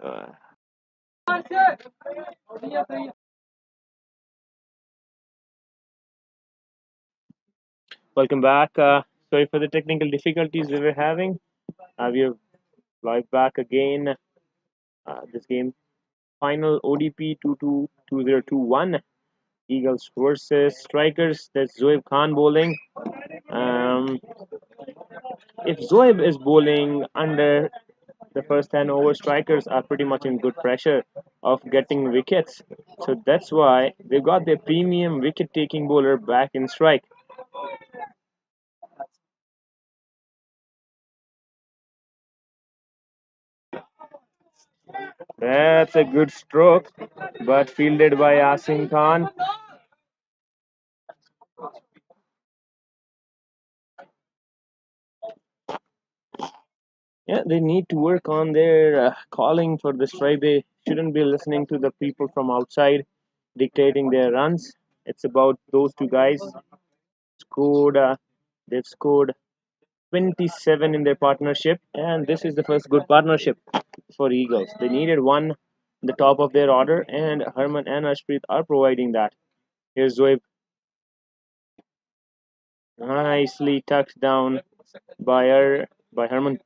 Uh, Welcome back. Sorry for the technical difficulties we were having. We are live back again. This game final ODP 2021 Eagles versus Strykers. That's Zoeb Khan bowling. Um, if Zoeb is bowling under the first 10 over, Strykers are pretty much in good pressure of getting wickets. So that's why they've got their premium wicket taking bowler back in strike. That's a good stroke, but fielded by Yasin Khan. Yeah, they need to work on their calling for the strike. They shouldn't be listening to the people from outside dictating their runs. It's about those two guys scored. They've scored 27 in their partnership, and this is the first good partnership for Eagles. They needed one in the top of their order, and Herman and Ashpreet are providing that. Here's Zoeb, nicely tucked down by Herman.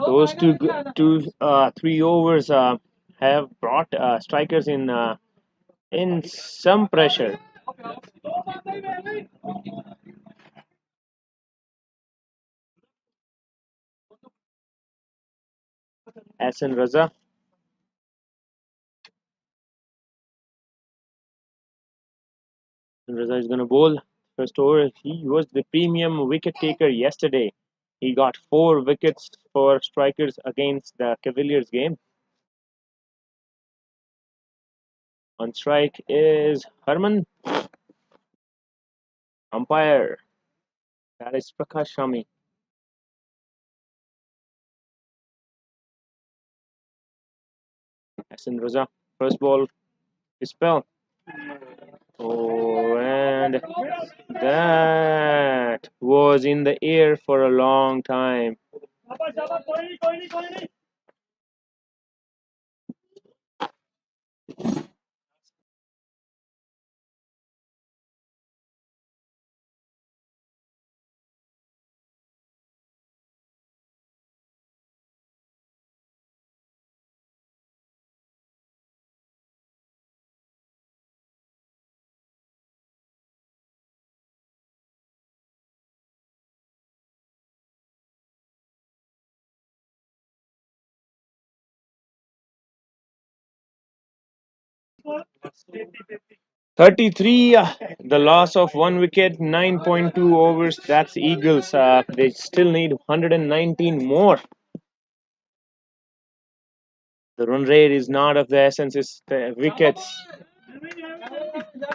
Those three overs have brought strikers in some pressure. Hassan Raza. Raza is going to bowl first over. He was the premium wicket taker yesterday. He got 4 wickets for strikers against the Cavaliers game. On strike is Harman. Umpire. That is Prakash Shami. Hassan Raza. First ball is spell. Oh, and that was in the air for a long time. Thirty-three, the loss of 1 wicket, 9.2 overs. That's Eagles. They still need 119 more. The run rate is not of the essence. It's the wickets.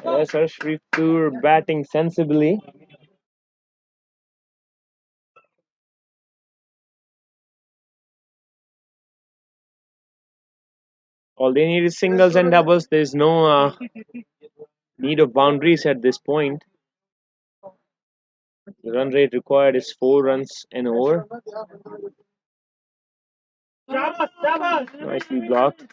Yes, Arshpreet Kaur batting sensibly. All they need is singles and doubles. There's no need of boundaries at this point. The run rate required is 4 runs an over. Nicely blocked.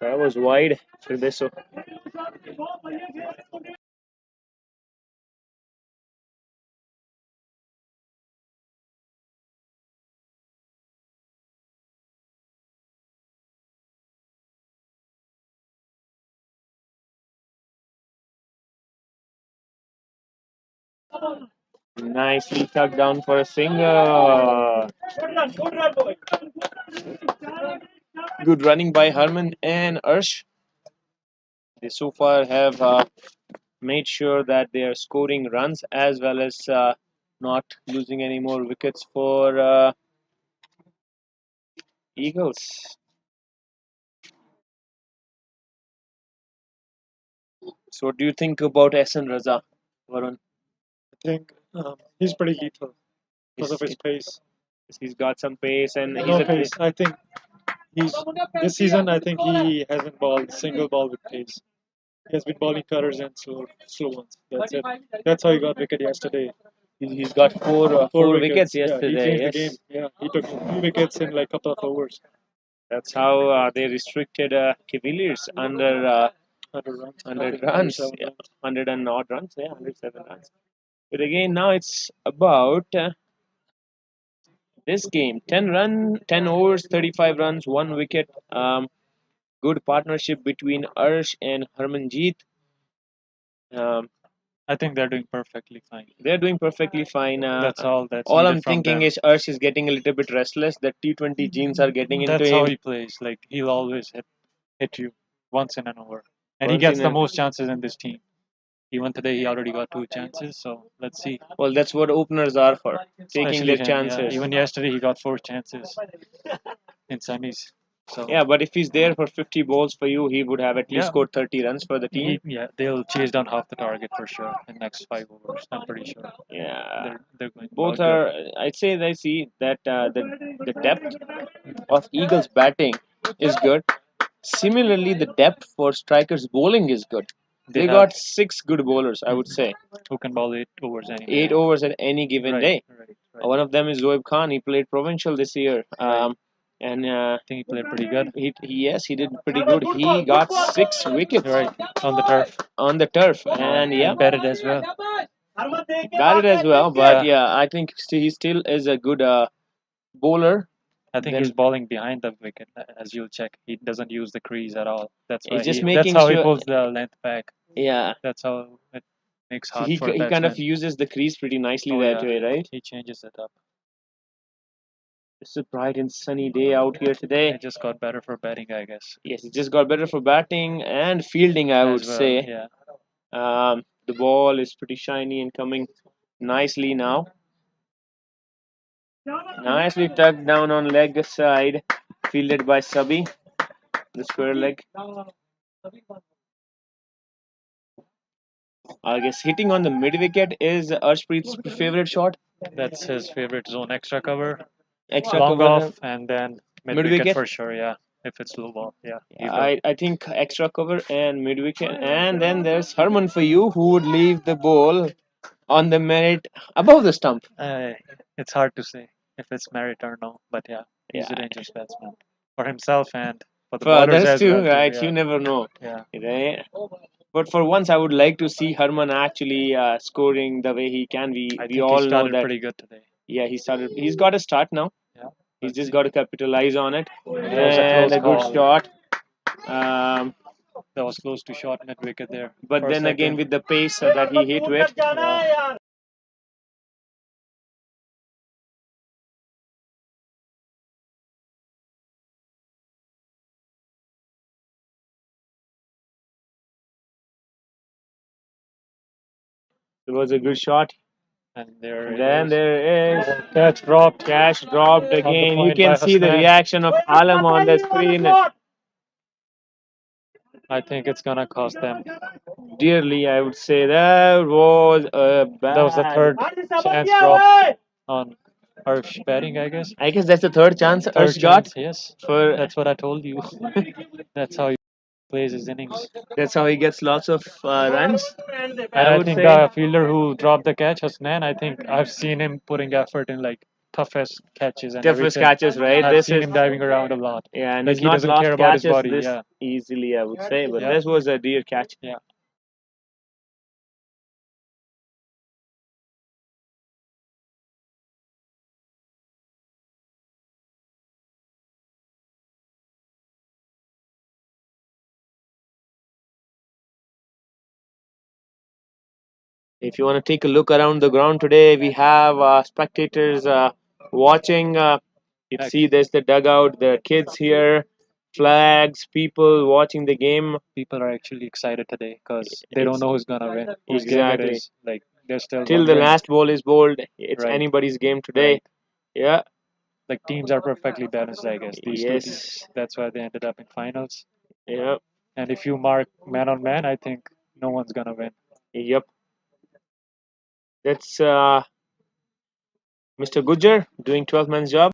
That was wide for this. Nicely tucked down for a single. Good running by Herman and Ursh. They so far have made sure that they are scoring runs as well as not losing any more wickets for Eagles. So, what do you think about SN Raza, Varun? I think he's pretty lethal because of his pace. He's got some pace and he's No a pace. I think he's this season. I think he hasn't balled single ball with pace. He has been balling cutters and slow ones. That's it. That's how he got wicket yesterday. he's got four wickets Yeah, he yesterday. changed the Yes, game. Yeah, he took 2 wickets in like a couple of overs. that's how they restricted Cavaliers under 100 runs, 100 and odd runs, 107 runs. But again, now it's about this game 10 overs, 35 runs, 1 wicket. Good partnership between Arsh and Harmanjeet. Um, I think they're doing perfectly fine. they're doing perfectly fine. That's all. That's all needed I'm from thinking them. is Arsh is getting a little bit restless. The T20 genes are getting into That's how him. he plays. Like he'll always hit you once in an over, and he Once gets in the a- most chances in this team. Even today, he already got 2 chances. So let's see. Well, that's what openers are for, taking Especially their him. Yeah. chances. Even yesterday, he got 4 chances in semis. So Yeah, but if he's there for 50 balls for you, he would have at least yeah, scored 30 runs for the team. they'll chase down half the target for sure in next 5 overs. I'm pretty sure. Yeah, They're going both about are. good. I'd say I see that the depth of Eagles batting is good. Similarly, the depth for Strykers bowling is good. They have got 6 good bowlers, I would say. who can bowl 8 overs any 8 overs at any given Right, day. right. One of them is Zoeb Khan. He played provincial this year. Right. And I think he played pretty good. yes, he did pretty good. He got 6 wickets Right on the turf. on the turf, and yeah, And batted as well. batted as well. But Yeah. yeah, I think he still is a good bowler. I think Then he's bowling behind the wicket, as you'll check. He doesn't use the crease at all. That's why it's just that's making how he sure. pulls the length back. Yeah, That's how it makes so hard for he kind of batsmen. uses the crease pretty nicely Oh that yeah, way, right? he changes it up. It's a bright and sunny day out here today. It just got better for batting, I guess. Yes, it just got better for batting and fielding, I would As well, say. yeah. The ball is pretty shiny and coming nicely now. Nicely tucked down on leg side, fielded by Sabi, the square leg. I guess hitting on the mid wicket is Arshpreet's favorite shot. That's his favorite zone. Extra cover, Extra long cover. off, and then mid Mid wicket wicket. for sure. Yeah, if it's low ball, yeah. I think extra cover and mid wicket, and then there's Herman for you, who would leave the ball on the merit above the stump. It's hard to say if it's merit or no, but yeah, he's a Yeah, dangerous batsman for himself and for the for bowlers others as too, well. right? Yeah, You never know. yeah. Right? But for once, I would like to see Herman actually scoring the way he can. I We think he all know started that. pretty good today. Yeah, he started. He's got a start now. Yeah, He's let's just see. got to capitalize on it. That was a And close a good call. shot. Um, That was close to short mid wicket there. but For a then again, second. with the pace that he hit with, Yeah. it was a good shot. And there And it then is. there is Catch dropped. cash dropped On the again. You point can by see the Hasnan. reaction of Alam on the screen I think it's gonna cost them. dearly. I would say that was a bad. That was the third chance dropped on Harsh batting, I guess. I guess that's the third chance Third Ursh got chance, yes. for. That's what I told you. That's how he plays his innings. That's how he gets lots of runs. And I I would think say. the fielder who dropped the catch, Hasnan, I think I've seen him putting effort in like toughest catches and toughest everything. catches, right? I've This seen is him diving around a lot. yeah, and Like he's he not doesn't care lost about his catches body. this Yeah, easily, I would say. But yeah, this was a dear catch. yeah. If you want to take a look around the ground today, we have spectators watching. You can see there's the dugout, the kids here, flags, people watching the game. People are actually excited today because they don't Ex- know who's gonna win, whose game it exactly. is. Like there's still Till one the game. last ball is bowled, it's Right, anybody's game today. right. Yeah. Like teams are perfectly balanced, I guess. These two teams. Yes. That's why they ended up in finals. Yeah. And if you mark man on man, I think no one's gonna win. Yep. That's Mr. Gujjar doing 12 man's job.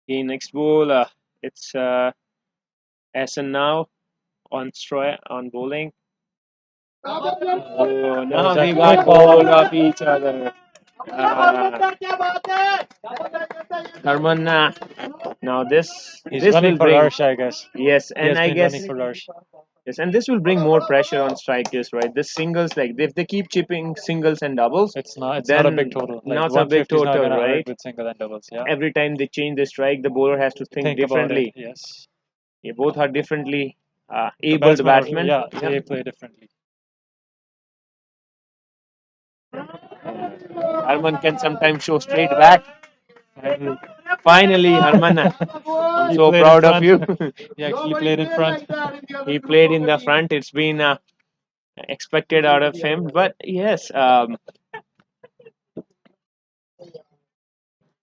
Okay, next ball. It's Essen now on bowling. Oh, now That we quick got ball. hold of each other. Uh, Herman, now He's this running will for bring Arsh, I guess. yes, He and has I been running guess for Arsh. yes, and this will bring more pressure on strikers, right? The singles, like if they keep chipping singles and doubles, It's not a big then total. Like not a big 150 is not total, gonna hurt right? with single and doubles. Yeah. Every time they change the strike, the bowler has to think Think about it. differently. Yes. Yeah, both are differently The abled batsmen are, batsmen. yeah, Yeah. they play differently. Harman can sometimes show straight back. And finally, Harman, I'm He so played in proud of front. you. He actually played in front. He played in the front. It's been expected out of him, but yes,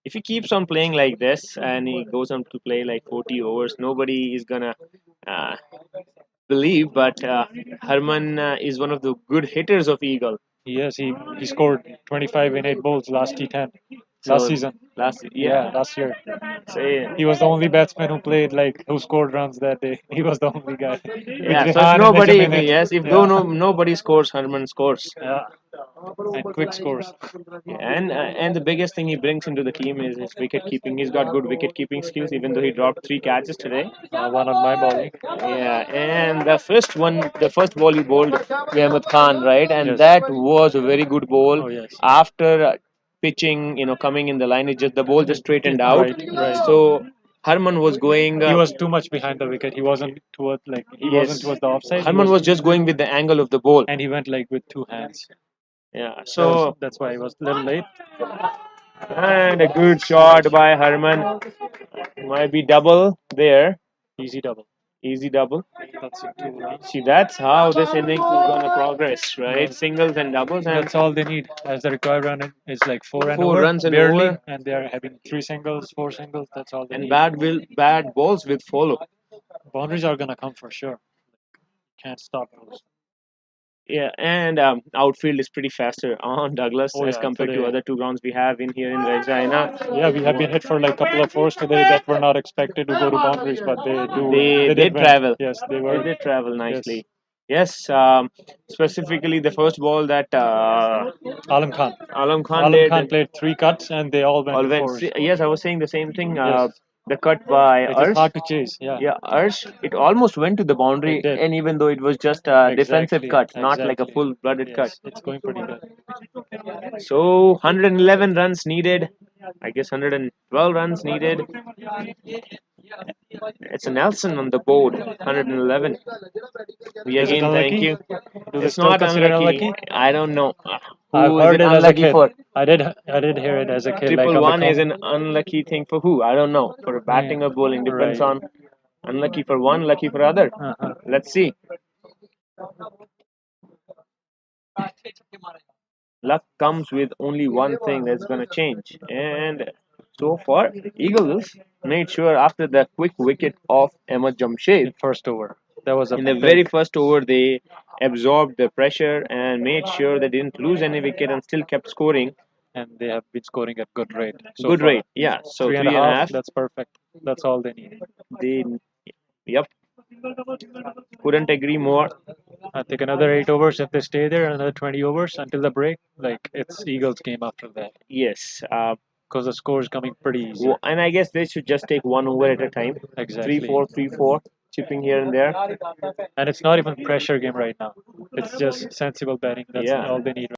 if he keeps on playing like this and he goes on to play like 40 overs, nobody is gonna uh, believe. But Harman is one of the good hitters of Eagle. Yes, he scored 25 in 8 bowls last T10 last So season. last Yeah, yeah, last year. so He was the only batsman who played like who scored runs that day. He was the only guy with yeah. So if Rehan and nobody, if Benjamin. yes, if though Yeah, no nobody scores, Harman scores. yeah, and quick scores. And the biggest thing he brings into the team is his wicket keeping. He's got good wicket keeping skills, even though he dropped 3 catches today. One on my bowling. Yeah, and the first ball he bowled to Ahmed Khan, right? And Yes. that was a very good ball. Oh yes. After pitching, coming in the line, it just the ball just straightened out. Right, right. So Harman was going. He was too much behind the wicket. He wasn't Yes, towards the offside. Harman was just going with the angle of the ball. And he went like with 2 hands. Yeah, so That's why he was a little late. and a good shot by Harman. Might be double there. Easy double. Easy double. That's it. 2 runs. See, that's how this innings is gonna progress, right? Right. Singles and doubles, and That's all they need. As the required run is like 4 and four over, runs and barely, over, and they are having 3 singles, 4 singles. That's all they and need. bad balls with follow. Boundaries are gonna come for sure. Can't stop those. Yeah, and outfield is pretty faster on Douglas Oh as yeah, compared to today. other two grounds we have in here in Regina. Yeah, we have been hit for like a couple of fours today that were not expected to go to boundaries, but they do. They They did did win. travel. Yes, they They were. did travel Yes. nicely. Yes, specifically the first ball that Alam Khan. Alam Khan Alam did. Khan played 3 cuts and they all went All to went. fours. Yes, I was saying the same thing. Yes. The cut by It is Arsh. hard to chase. Yeah. Yeah, Arsh. It almost went to the boundary, It did. and even though it was just a defensive Exactly. cut, not like a Exactly. full-blooded cut. Yes, it's going pretty good. So 111 runs needed. I guess 112 runs needed. It's a Nelson on the board. 111. We Is it again thank unlucky? you. Do they It's still not consider it unlucky. unlucky? I don't know. I've Who is heard it it as a unlucky kid. for? I did hear it as a kid, like Triple on the one is an unlucky thing for who? I don't know. For batting or bowling depends Right. on unlucky for one, lucky for other. Uh-huh. Let's see. Luck comes with only one thing that's going to change. And so far, Eagles made sure after the quick wicket of Ahmad Jamshed, In first over, that was a in the big. very first over, they absorbed the pressure and made sure they didn't lose any wicket and still kept scoring. and they have been scoring at good rate so Good far. rate. Yeah. So Three and a three and a half. half. That's perfect. That's all they need. They, yep. Couldn't agree more. I think another 8 overs if they stay there, another 20 overs until the break. Like it's Eagles game after that Yes. because the score is coming pretty easy. And I guess they should just take one over at a time. Exactly. 3-4, 3-4, chipping here and there. And it's not even pressure game right now. It's just sensible betting. That's Yeah. all they need.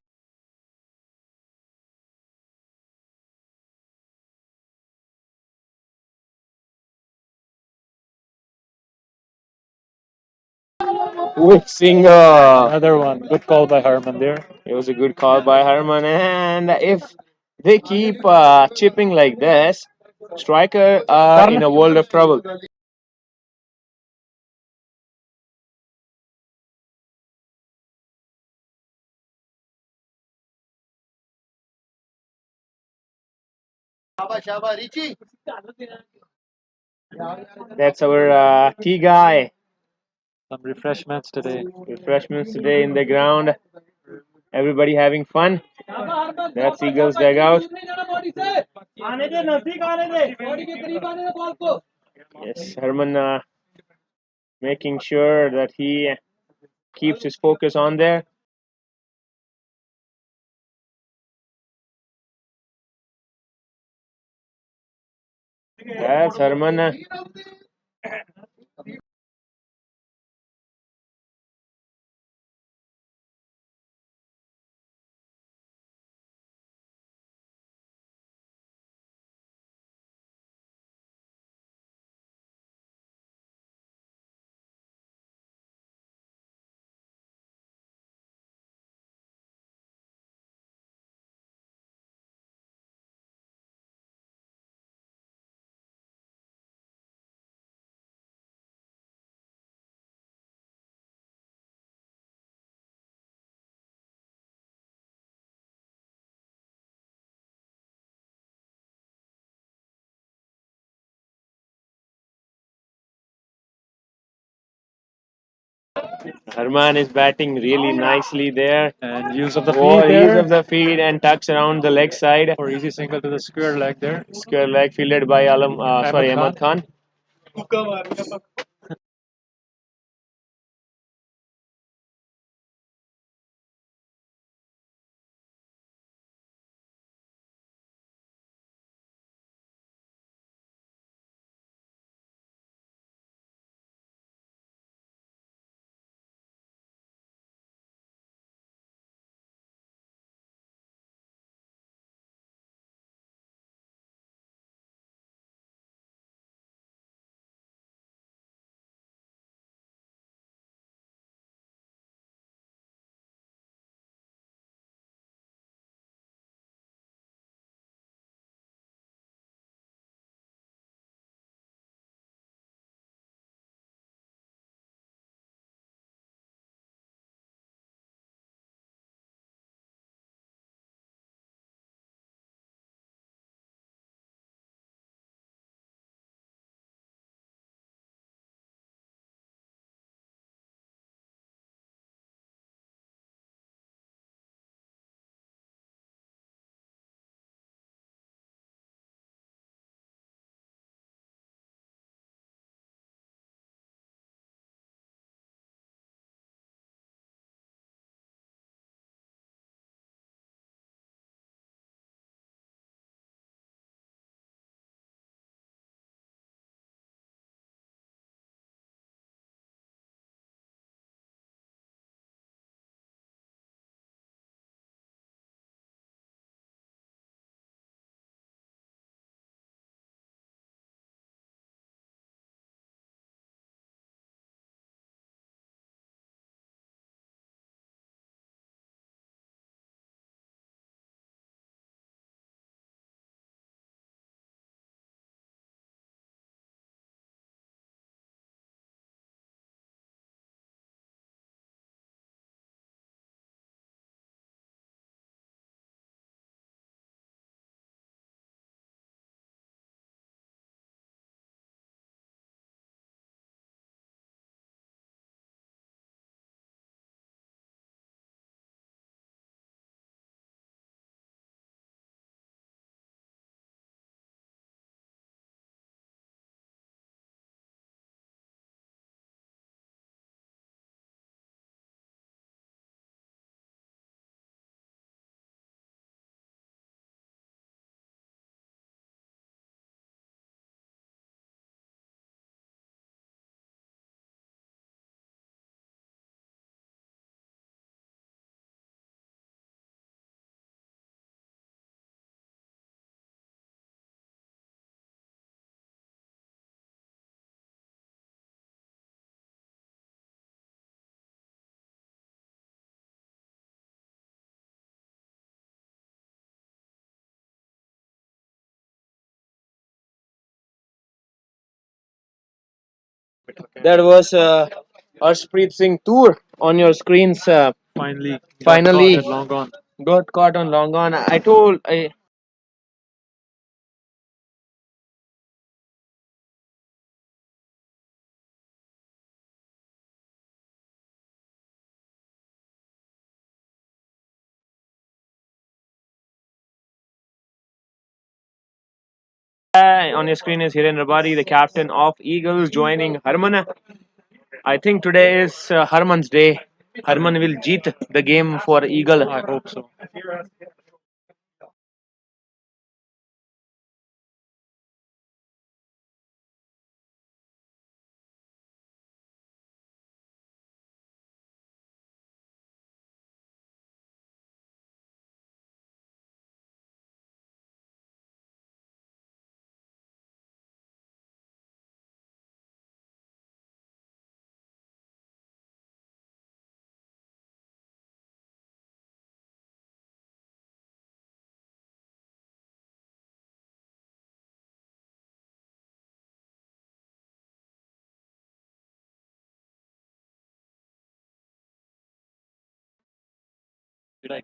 Whixing. Another one. Good call by Harman there. It was a good call by Herman. And if they keep chipping like this, Striker are in a world of trouble. That's our tea guy. Some refreshments today. Refreshments today in the ground. Everybody having fun. That's Eagles dugout. Yes, Herman making sure that he keeps his focus on there. That's Herman. Herman is batting really nicely there. And use of the Oh, feed use there. of the feed and tucks around the leg side. For easy single to the square leg there. Square leg fielded by Ahmad Khan. That was Arshpreet Singh Tour on your screens. Finally got caught Finally at long on. got caught on long on. On your screen is Hiren Rabari, the captain of Eagles, joining Harman. I think today is Harman's day. Harman will jeet the game for Eagle. I hope so. Did I?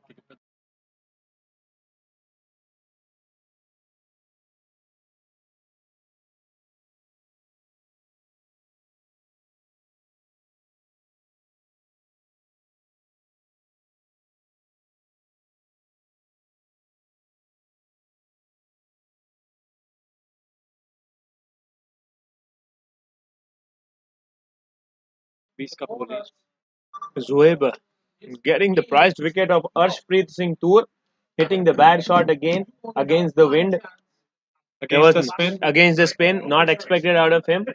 Beast Cup bowling. Zoeb getting the prized wicket of Arshpreet Singh Tour, hitting the bad shot again against the wind. There Against was the spin, against the spin, not expected out of him.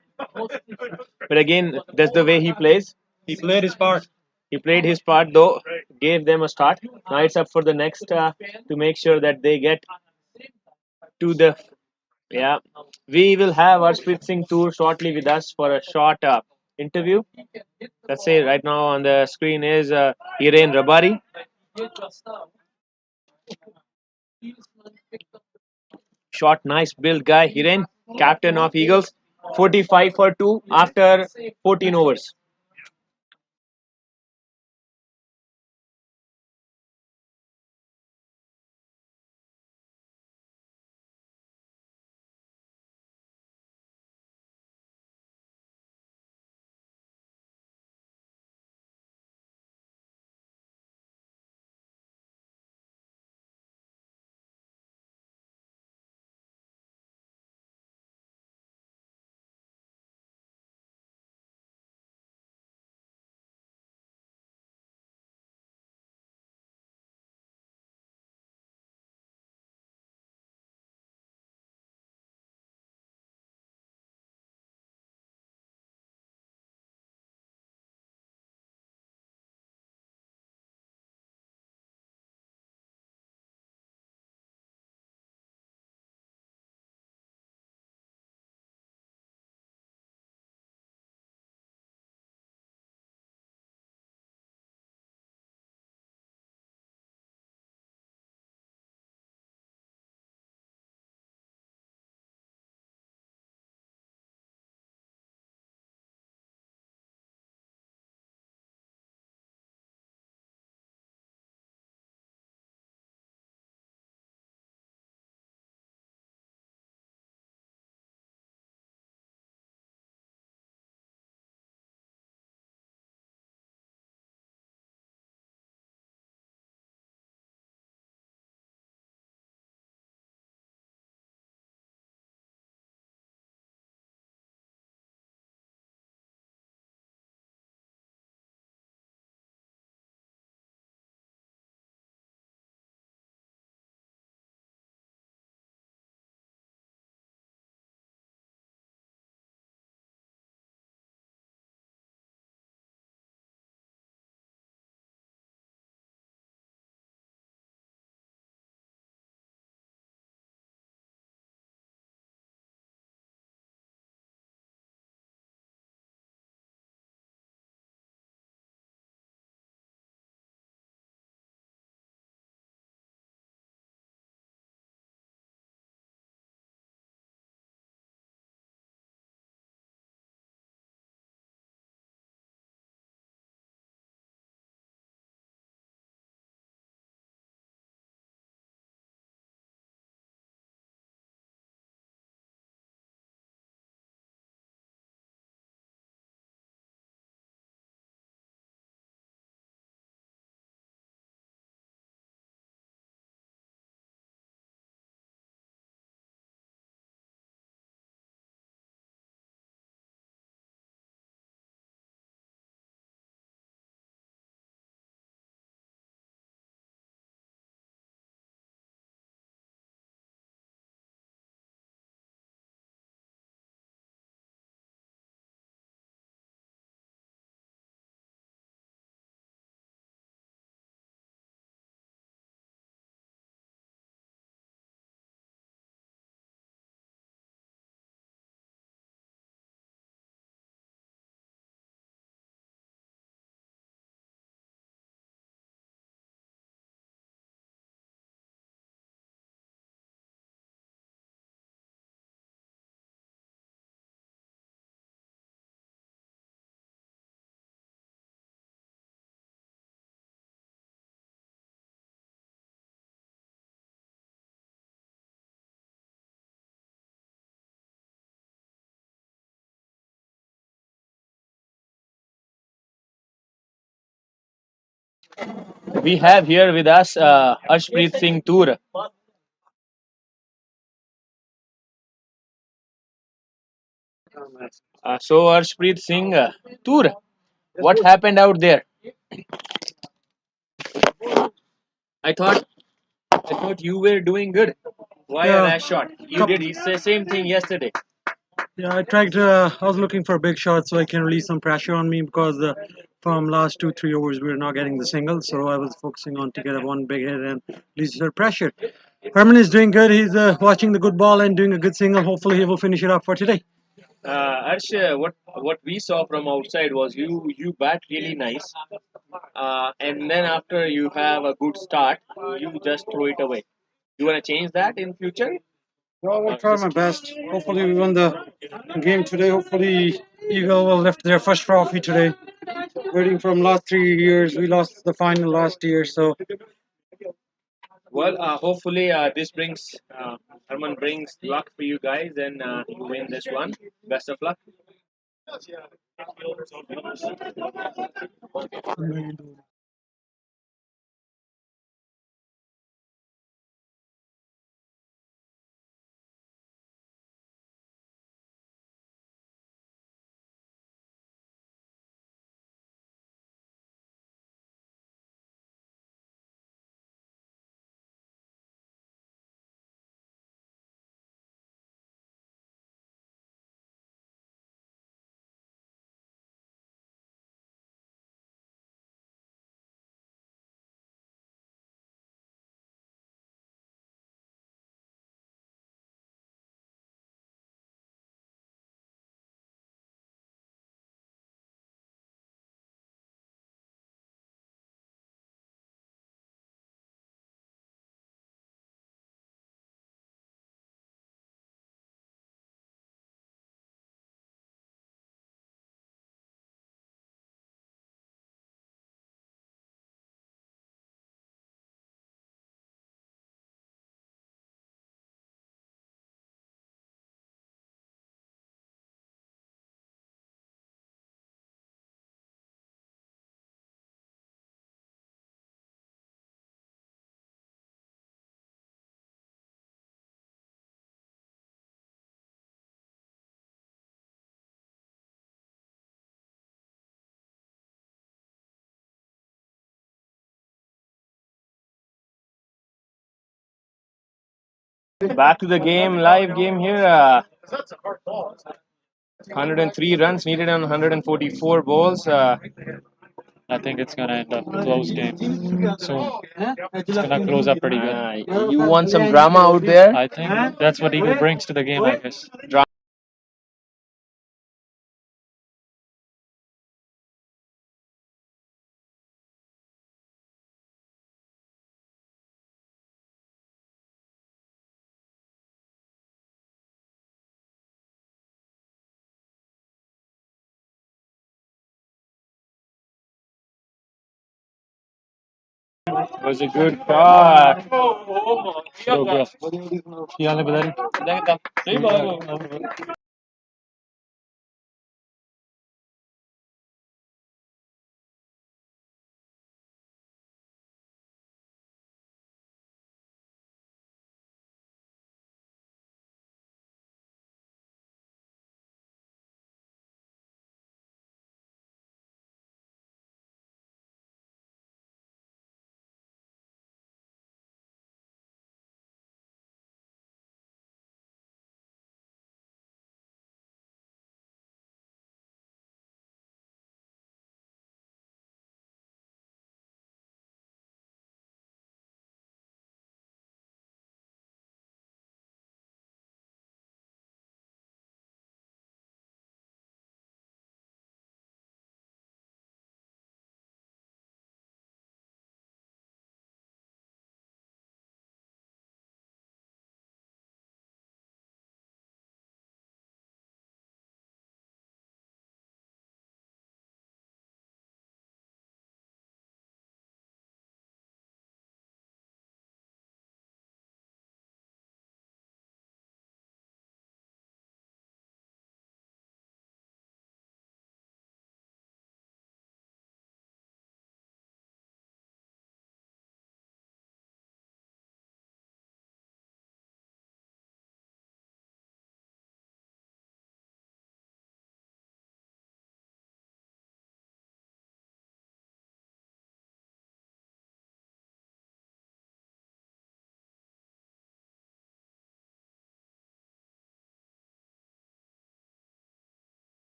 But again, that's the way he plays. he played his part. He played his part though, gave them a start. Now it's up for the next to make sure that they get to the. Yeah, we will have Arshpreet Singh Tour shortly with us for a short interview. Let's say right now on the screen is Hiren Rabari. Short, nice build guy. Hiren, captain of Eagles. 45 for 2 after 14 overs. We have here with us Arshpreet Singh Toor. So Arshpreet Singh Toor, what happened out there? I thought I thought you were doing good. Why a Yeah, rash shot? You cup. did the same thing yesterday. Yeah, I tried. I was looking for a big shot so I can release some pressure on me because from last 2 3 overs we were not getting the single. So I was focusing on to get a one big hit and release the pressure. Herman is doing good. He's watching the good ball and doing a good single. Hopefully he will finish it up for today. Arsh, what we saw from outside was you bat really nice, and then after you have a good start, you just throw it away. You wanna change that in future? Well, I'll try my best. Hopefully we won the game today. Hopefully Eagle will lift their first trophy today. Waiting from last 3 years, we lost the final last year. So Well, hopefully this brings Herman brings luck for you guys, and you win this one. Best of luck. Back to the game, live game here. 103 runs needed on 144 balls. I think it's gonna end up a close game soon. It's gonna close up pretty good. You want some drama out there? I think that's what Eagle brings to the game, I guess. It was a good shot. Go, go. Yeah,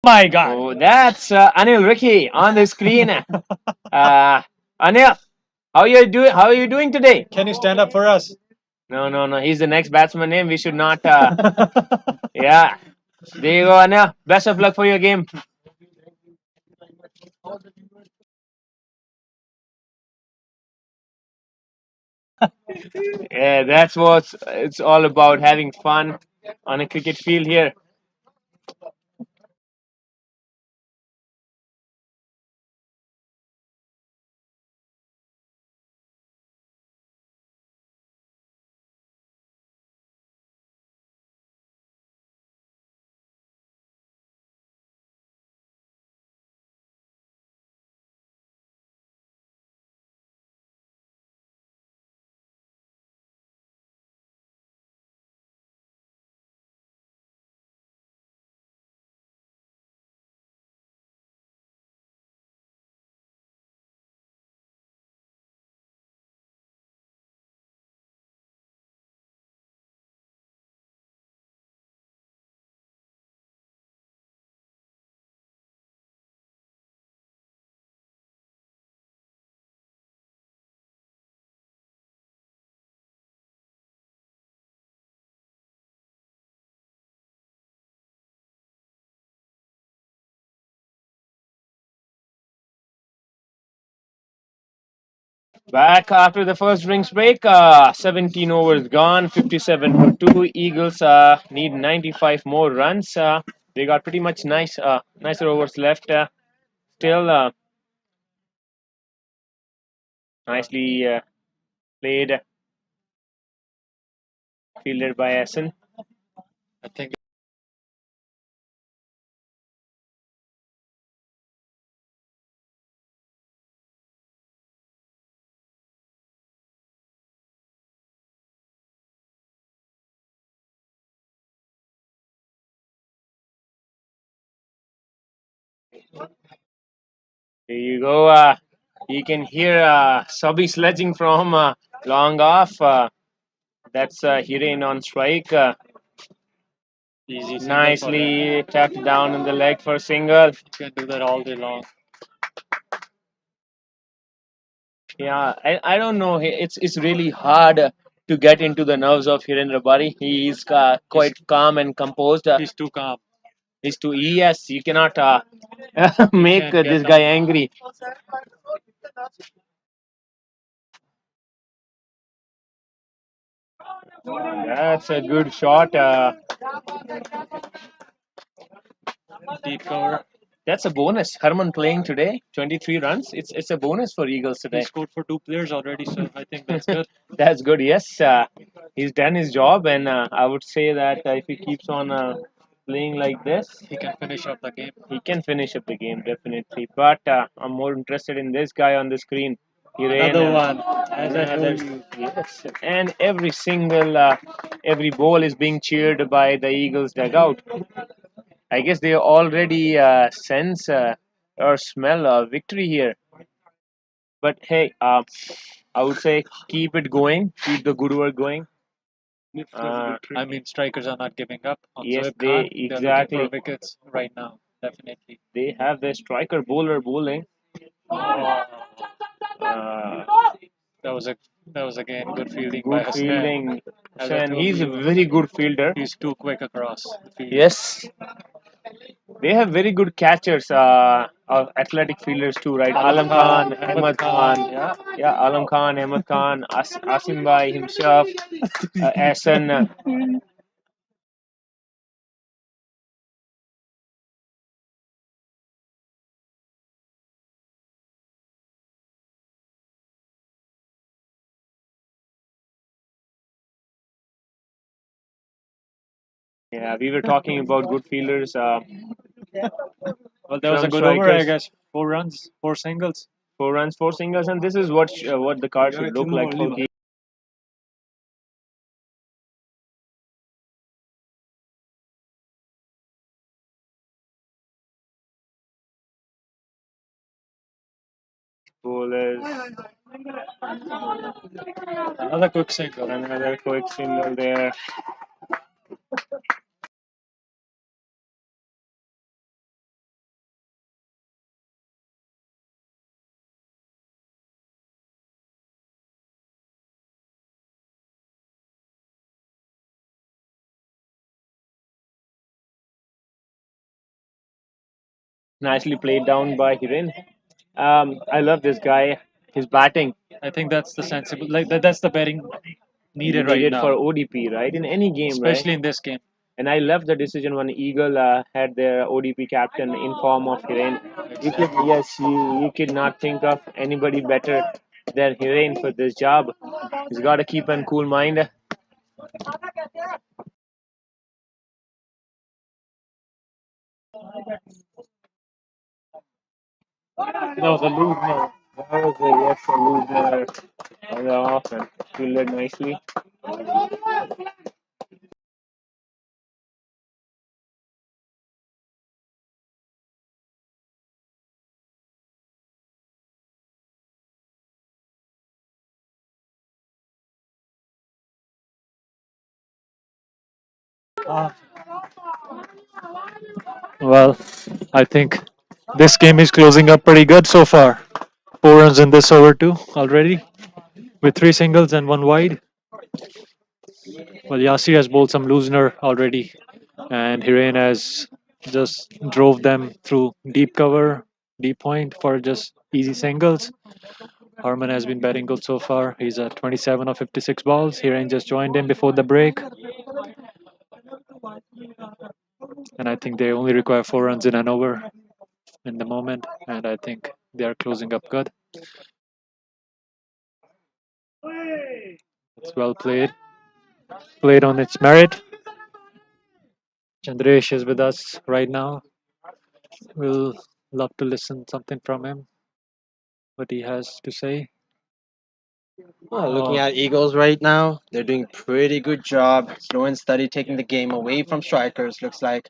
My God. Oh, that's Anil Ricky on the screen. Anil, how are you doing today? Can you stand up for us? No, no, no. He's the next batsman name. We should not. Yeah. There you go, Anil. Best of luck for your game. Yeah, that's what it's all about, having fun on a cricket field here. Back after the first drinks break, 17 overs gone, 57 for 2. Eagles need 95 more runs. They got pretty much nicer overs left. Still nicely played, fielded by Essen. I think. There you go. You can hear Sobby sledging from long off. That's Hiren on strike. Easy single for him. Nicely tapped down in the leg for a single. Can do that all day long. Yeah, I don't know. It's really hard to get into the nerves of Hiren Rabari. He is quite calm and composed. He's too calm. He's too yes. You cannot make can't get this down. guy angry. That's a good shot. Deep cover. That's a bonus. Herman playing today, 23 runs. It's a bonus for Eagles He today. scored for two players already, so I think that's good. That's good. Yes, he's done his job, and I would say that if he keeps on playing like this, He can finish up the game. he can finish up the game definitely. But I'm more interested in this guy on the screen. Another one. As I Another, told you. yes, and every ball is being cheered by the Eagles dugout. I guess they already sense or smell a victory here. But hey, I would say keep it going, keep the good work going. I mean, strikers are not giving up on Yes, Zoeb they Khan. They're looking for exactly. wickets right now. Definitely. They have their striker bowler bowling. Oh, Uh, that was a that was again good fielding by Good Hassan. fielding. As I And told he's a you, very good fielder. he's too quick across the field. Yes, they have very good catchers, athletic fielders too, right? Alam Khan, Ahmad Khan, yeah, Alam Khan, Ahmad Khan, Asim Bhai himself, Ahsan. Yeah, we were talking about good fielders. Well, that was a From good over, I strikers, guess. 4 runs, 4 singles. 4 runs, 4 singles, and this is what the card should look like for bowlers. Another quick single. Another quick single there. Nicely played down by Hiren. I love this guy. His batting I think that's the sensible, like that's the betting needed right needed for now, ODP, right? In any game, right? especially in this game. And I love the decision when Eagle had their ODP captain in form of Hiren. You could, Exactly. yes, you could not think of anybody better than Hiren for this job. He's got to keep a cool mind. That was a loser. That was a yes, a loser on the offense. Fielded nicely. Well, I think this game is closing up pretty good so far. 4 runs in this over two already, with three singles and one wide. Well, Yasir has bowled some loosener already, and Hiren has just drove them through deep cover, deep point for just easy singles. Harman has been batting good so far. He's at 27 of 56 balls. Hiren just joined him before the break, and I think they only require 4 runs in an over in the moment, and I think they are closing up good. It's well played, played on its merit. Chandresh is with us right now. We'll love to listen something from him, what he has to say. Well, looking Oh, at Eagles right now, they're doing pretty good job, slow and steady, taking the game away from Strikers. Looks like,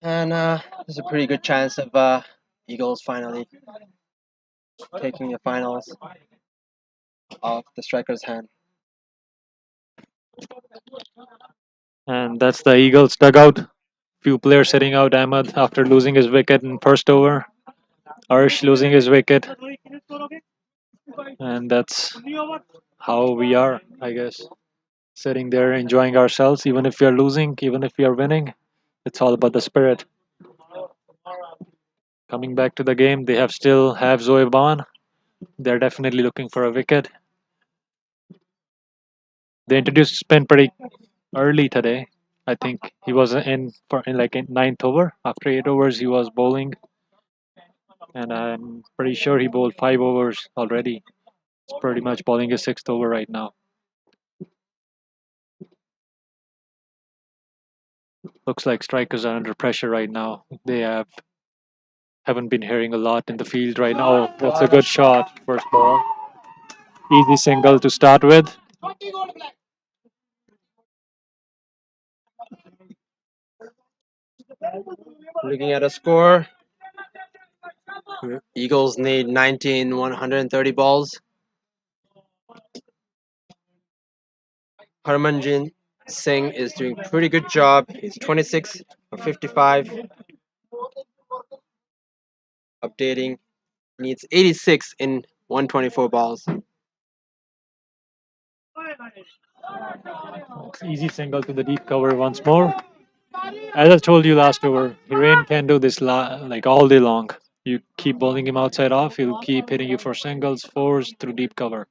and there's a pretty good chance of Eagles finally taking the finals off the Strikers' hand. and that's the Eagles dugout. Few players sitting out. Ahmed after losing his wicket in first over. Arsh losing his wicket, and that's how we are, I guess. Sitting there enjoying ourselves, even if we are losing, even if we are winning. It's all about the spirit. Coming back to the game, they have still have Zoe Ban. They're definitely looking for a wicket. They introduced spin pretty early today. I think he was in like in ninth over. After 8 overs, he was bowling, and I'm pretty sure he bowled 5 overs already. It's pretty much bowling his sixth over right now. Looks like strikers are under pressure right now. They haven't been hearing a lot in the field right now. Oh, that's a good shot. First ball, easy single to start with. Looking at a score, Eagles need 19 130 balls. Harmanjit Singh is doing pretty good job. He's 26 of 55, updating. Needs 86 in 124 balls. Easy single to the deep cover once more. As I told you last over, Hiren can do this like all day long. You keep bowling him outside off, he'll keep hitting you for singles, fours through deep cover.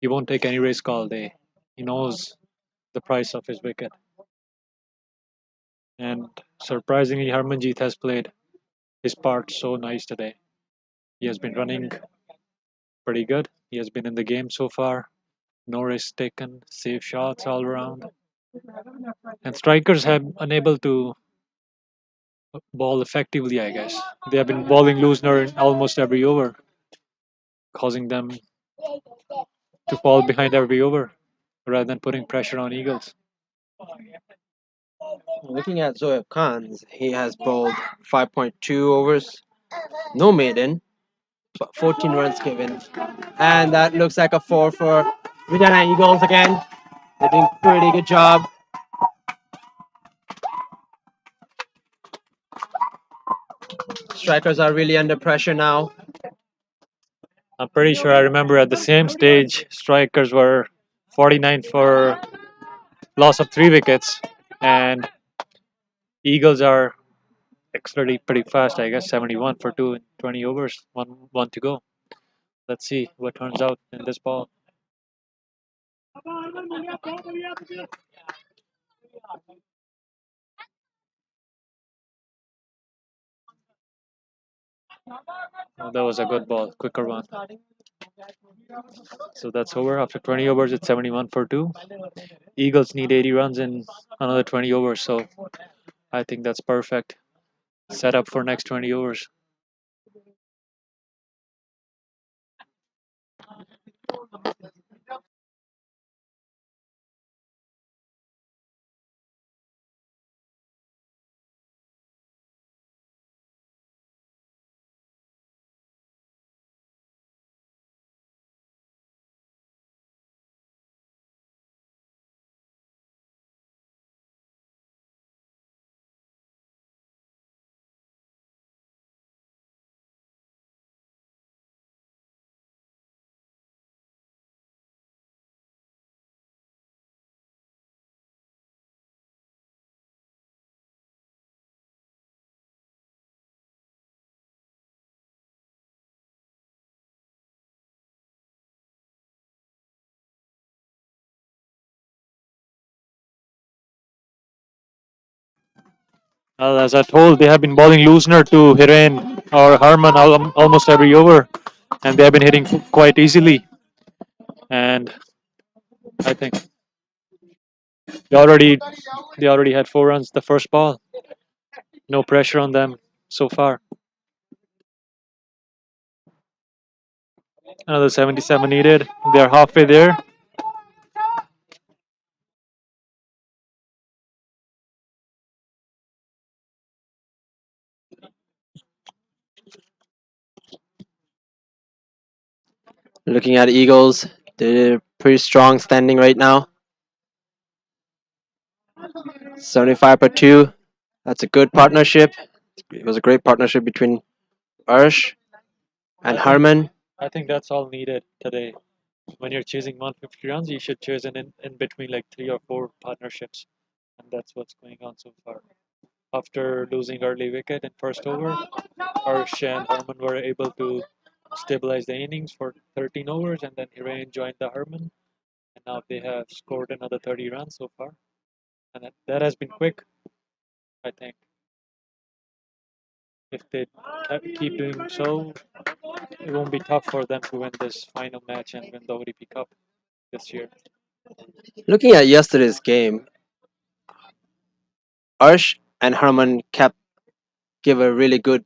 He won't take any risk all day. He knows the price of his wicket. And surprisingly, Harmanjit has played his part so nice today. He has been running pretty good. He has been in the game so far. No risk taken, safe shots all around. And strikers have unable to ball effectively, I guess. They have been bowling loosener in almost every over, causing them to fall behind every over rather than putting pressure on Eagles. Looking at Zoeb Khan's, he has bowled 5.2 overs, no maiden, but 14 runs given. And that looks like a 4 for Regina Eagles again. They're doing pretty good job. Strikers are really under pressure now. I'm pretty sure I remember at the same stage, strikers were 49 for loss of 3 wickets, and Eagles are Extremely pretty fast, I guess. 71 for 2 in 20 overs. One to go. Let's see what turns out in this ball. Oh, that was a good ball, quicker one. So that's over after 20 overs. It's 71 for 2. Eagles need 80 runs in another 20 overs, so I think that's perfect. Set up for next 20 overs. Well, as I told, they have been bowling Loosener to Hiren or Harman almost every over, and they have been hitting quite easily. And I think they already they already had 4 runs the first ball. No pressure on them so far. Another 77 needed. They're halfway there. Looking at Eagles, they're pretty strong standing right now. 75 per 2. That's a good partnership. It was a great partnership between Arsh and Harman. I think that's all needed today. When you're chasing 150 runs, you should chase in between like 3 or 4 partnerships, and that's what's going on so far. After losing early wicket in first over, Harsh and Harman were able to stabilize the innings for 13 overs, and then Hiren joined the Harman, and now they have scored another 30 runs so far, and that has been quick. I think if they keep doing so, it won't be tough for them to win this final match and win the ODP Cup this year. Looking at yesterday's game, Arsh and Harman kept give a really good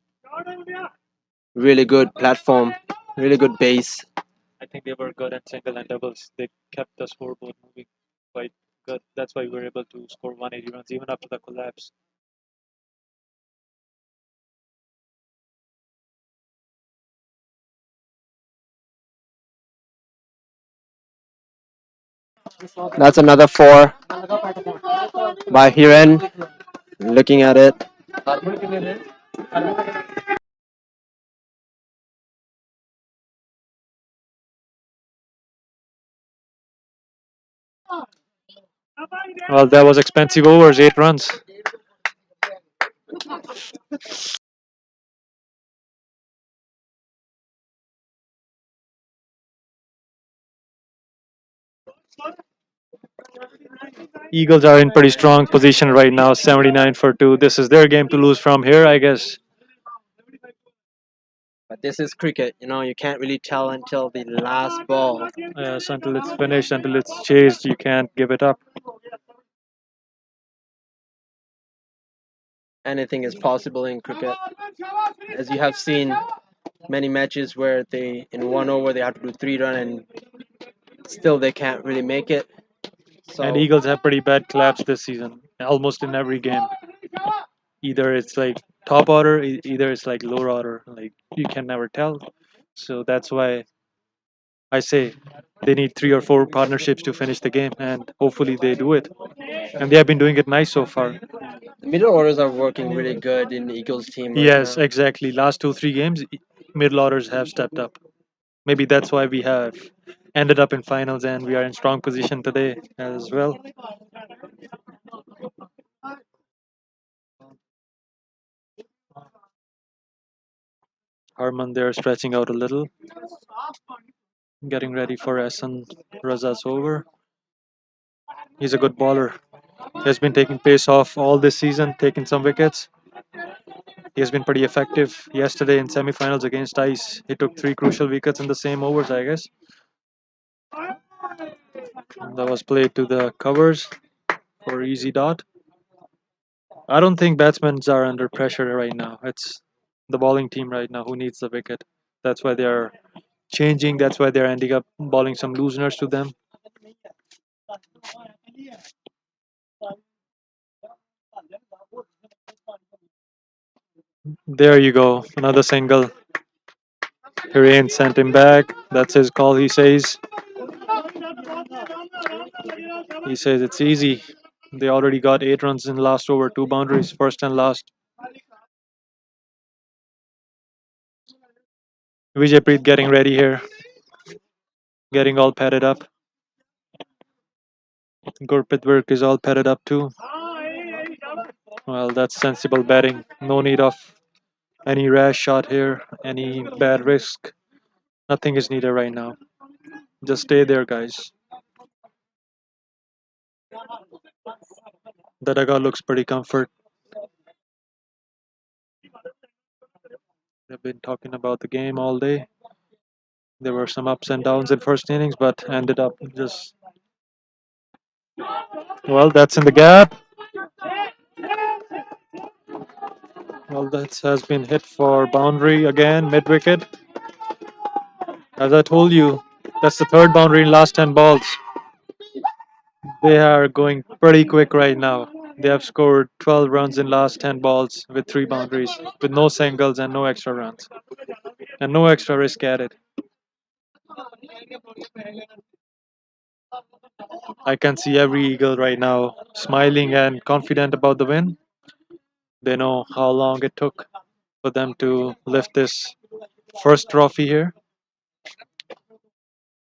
platform, really good base. I think they were good at single and doubles. They kept the scoreboard moving quite good. That's why we were able to score 180 runs even after the collapse. That's another 4 by Hiren. Looking at it, Well, that was expensive overs, 8 runs. Eagles are in pretty strong position right now, 79 for 2. This is their game to lose from here, I guess. but this is cricket. You can't really tell until the last ball. Yes, until it's finished, until it's chased, you can't give it up. Anything is possible in cricket, as you have seen many matches where they in 1 over they have to do 3 run and still they can't really make it. So And Eagles have pretty bad collapse this season, almost in every game. Either it's like top order, either it's like lower order. Like you can never tell. So that's why I say they need 3 or 4 partnerships to finish the game, and hopefully they do it. And they have been doing it nice so far. the middle orders are working really good in the Eagles team right Yes, now. exactly. Last 2 3 games, middle orders have stepped up. Maybe that's why we have ended up in finals and we are in strong position today as well. Harman there stretching out a little, getting ready for Esan Raza's over. He's a good bowler. He has been taking pace off all this season, taking some wickets. He has been pretty effective. Yesterday in semi-finals against Ice, he took 3 crucial wickets in the same overs, I guess. That was played to the covers for easy dot. I don't think batsmen are under pressure right now. It's the bowling team right now who needs the wicket. That's why they're changing. That's why they're ending up bowling some looseners to them. There you go. Another single. Hiren sent him back. That's his call, he says. He says it's easy. They already got 8 runs in the last over, 2 boundaries, first and last. Vijaypreet getting ready here, getting all padded up. Gurpreet Virk is all padded up too. Well, that's sensible batting. No need of any rash shot here, any bad risk. Nothing is needed right now. Just stay there, guys. The dugout looks pretty comfort. They've been talking about the game all day. There were some ups and downs in first innings, but ended up just well. That's in the gap. Well, that has been hit for boundary again, mid wicket. As I told you, that's the third boundary in last 10 balls. They are going pretty quick right now. They have scored 12 runs in last 10 balls with 3 boundaries, with no singles and no extra runs, and no extra risk added. I can see every Eagle right now smiling and confident about the win. They know how long it took for them to lift this first trophy here.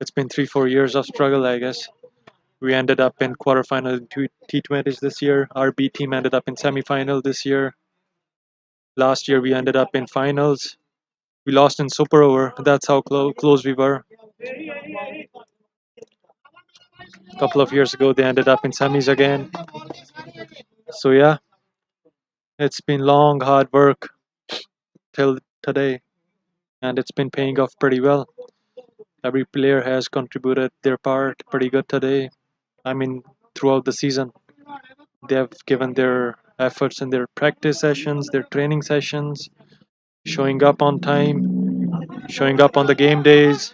It's been 3-4 years of struggle, I guess. We ended up in quarterfinal in two T20s this year. Our B team ended up in semi-final this year. Last year we ended up in finals. We lost in super over. That's how close we were. A couple of years ago they ended up in semis again. So yeah, it's been long, hard work till today, and it's been paying off pretty well. Every player has contributed their part pretty good today. I mean, throughout the season, they have given their efforts in their practice sessions, their training sessions, showing up on time, showing up on the game days,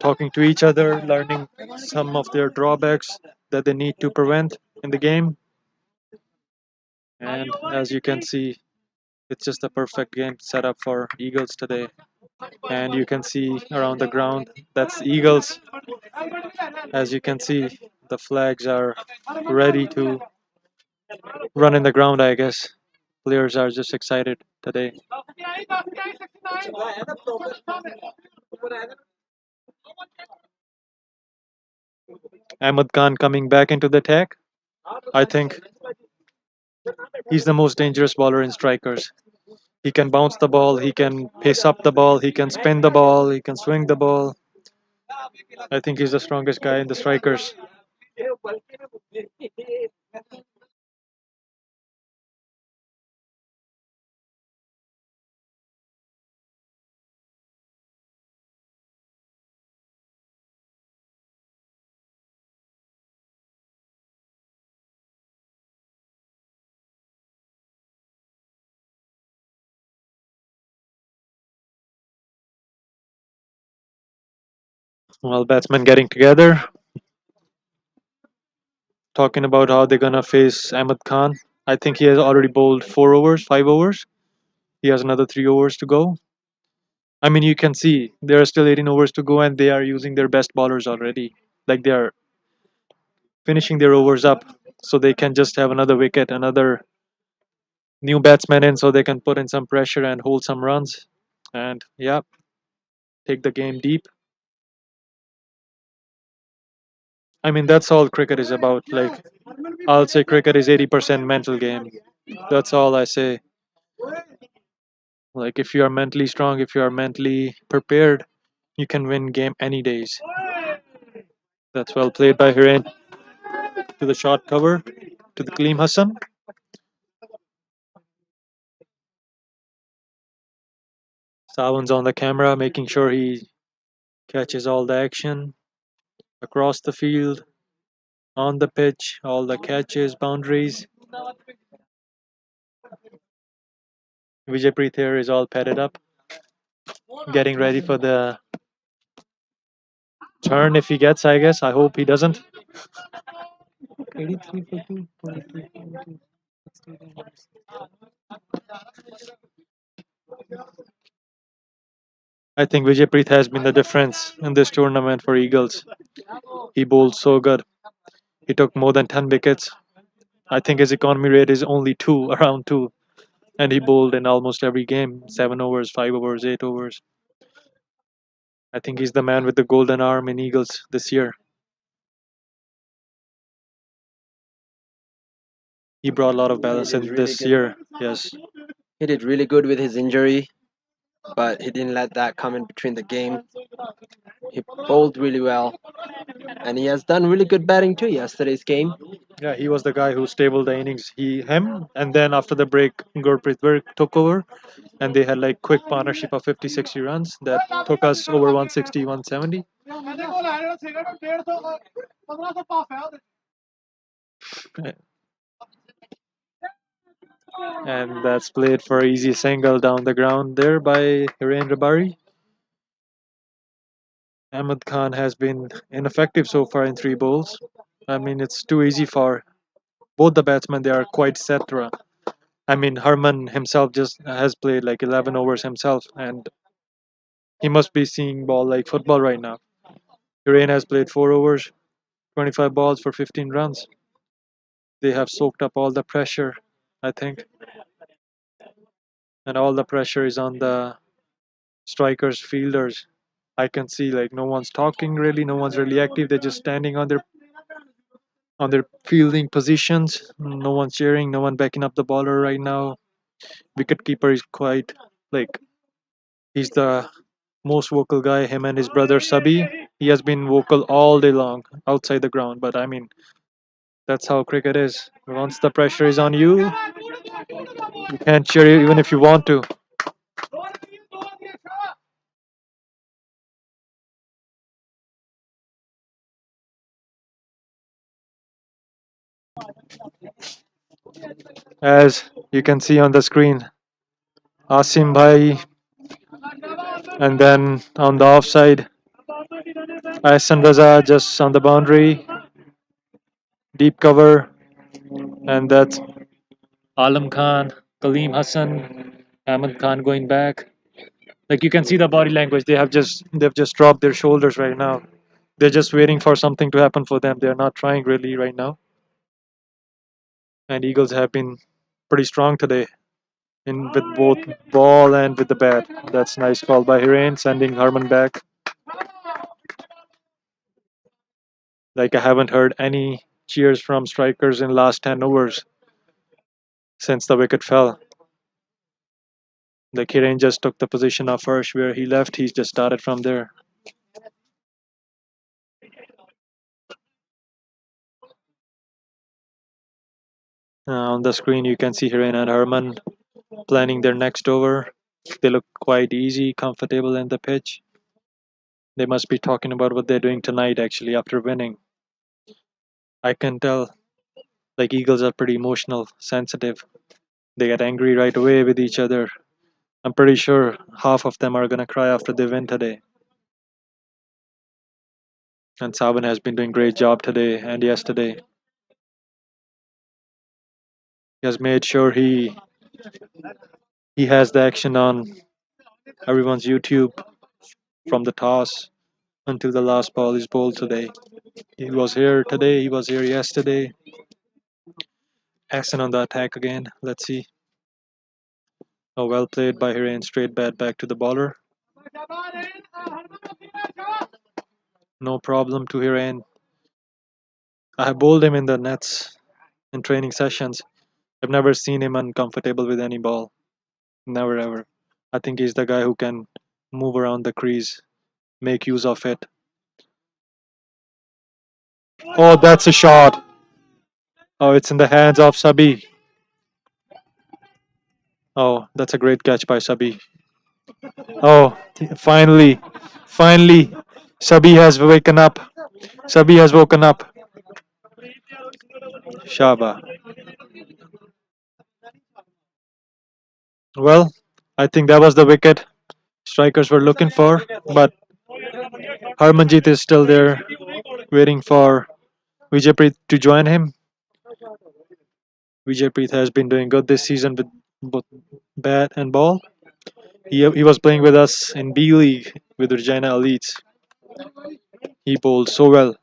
talking to each other, learning some of their drawbacks that they need to prevent in the game. And as you can see, it's just a perfect game set up for Eagles today. And you can see around the ground, that's Eagles. As you can see, the flags are ready to run in the ground, I guess. Players are just excited today. Ahmed Khan coming back into the attack. I think he's the most dangerous bowler in Strykers. He can bounce the ball, he can pace up the ball, he can spin the ball, he can swing the ball. I think he's the strongest guy in the Strykers. Well, batsmen getting together, talking about how they're gonna face Ahmed Khan. I think he has already bowled 4 overs, 5 overs. He has another 3 overs to go. I mean, you can see there are still 18 overs to go, and they are using their best bowlers already. Like they are finishing their overs up, so they can just have another wicket, another new batsman in, so they can put in some pressure and hold some runs. And yeah, take the game deep. I mean, that's all cricket is about. Like, I'll say cricket is 80% mental game. That's all I say. Like if you are mentally strong, if you are mentally prepared, you can win game any days. That's well played by Hiren to the short cover to the Kaleem Hassan. Sawan's on the camera, making sure he catches all the action across the field, on the pitch, all the catches, boundaries. Vijaypreet here is all padded up, getting ready for the turn if he gets, I guess. I hope he doesn't. 83 for 2, 22 for 2. I think Vijaypreet has been the difference in this tournament for Eagles. He bowled so good. He took more than 10 wickets. I think his economy rate is only 2, around 2. And he bowled in almost every game 7 overs, 5 overs, 8 overs. I think he's the man with the golden arm in Eagles this year. He brought a lot of balance in this year. Yes. He did really good with his injury, but he didn't let that come in between the game. He bowled really well, and he has done really good batting too yesterday's game. Yeah, he was the guy who stabled the innings. Him, and then after the break, Gurpreet Virk took over, and they had like quick partnership of 50, 60 runs that took us over 160, 170. And that's played for easy single down the ground there by Hiren Rabari. Ahmed Khan has been ineffective so far in 3 bowls. I mean, it's too easy for both the batsmen. They are quite set to run. I mean, Harman himself just has played like 11 overs himself, and he must be seeing ball like football right now. Hiren has played 4 overs, 25 balls for 15 runs. They have soaked up all the pressure, I think. And all the pressure is on the strikers, fielders. I can see like no one's talking really, no one's really active. They're just standing on their fielding positions. No one's cheering, no one backing up the bowler right now. Wicketkeeper is quite like he's the most vocal guy. Him and his brother Sabi. He has been vocal all day long outside the ground. But I mean, that's how cricket is. Once the pressure is on you, you can't cheer even if you want to. As you can see on the screen, Asim Bhai, and then on the offside, Ahsan Raza just on the boundary, deep cover, and that's Alam Khan, Kaleem Hassan, Ahmed Khan going back. Like you can see the body language. They've just dropped their shoulders right now. They're just waiting for something to happen for them. They're not trying really right now. And Eagles have been pretty strong today in with both ball and with the bat. That's nice call by Hiren, sending Harman back. Like I haven't heard any cheers from strikers in last 10 overs since the wicket fell. Like Hiren just took the position of first where he left. He's just started from there. On the screen, you can see Hiren and Harman planning their next over. They look quite easy, comfortable in the pitch. They must be talking about what they're doing tonight, actually, after winning. I can tell, like, Eagles are pretty emotional, sensitive. They get angry right away with each other. I'm pretty sure half of them are gonna cry after they win today. And Saban has been doing great job today and yesterday. He has made sure he has the action on everyone's YouTube from the toss until the last ball is bowled today. He was here today, he was here yesterday. Action on the attack again. Let's see. Oh, well played by Hiren. Straight bat back to the bowler. No problem to Hiren. I have bowled him in the nets in training sessions. I've never seen him uncomfortable with any ball. Never ever. I think he's the guy who can move around the crease, make use of it. Oh, that's a shot. Oh, it's in the hands of Sabi. Oh, that's a great catch by Sabi. Oh, finally, finally, Sabi has woken up. Sabi has woken up. Shaba. Well, I think that was the wicket strikers were looking for, but Harmanjeet is still there, waiting for Vijaypreet to join him. Vijaypreet has been doing good this season with both bat and ball. He was playing with us in B League with Regina Elites. He bowled so well.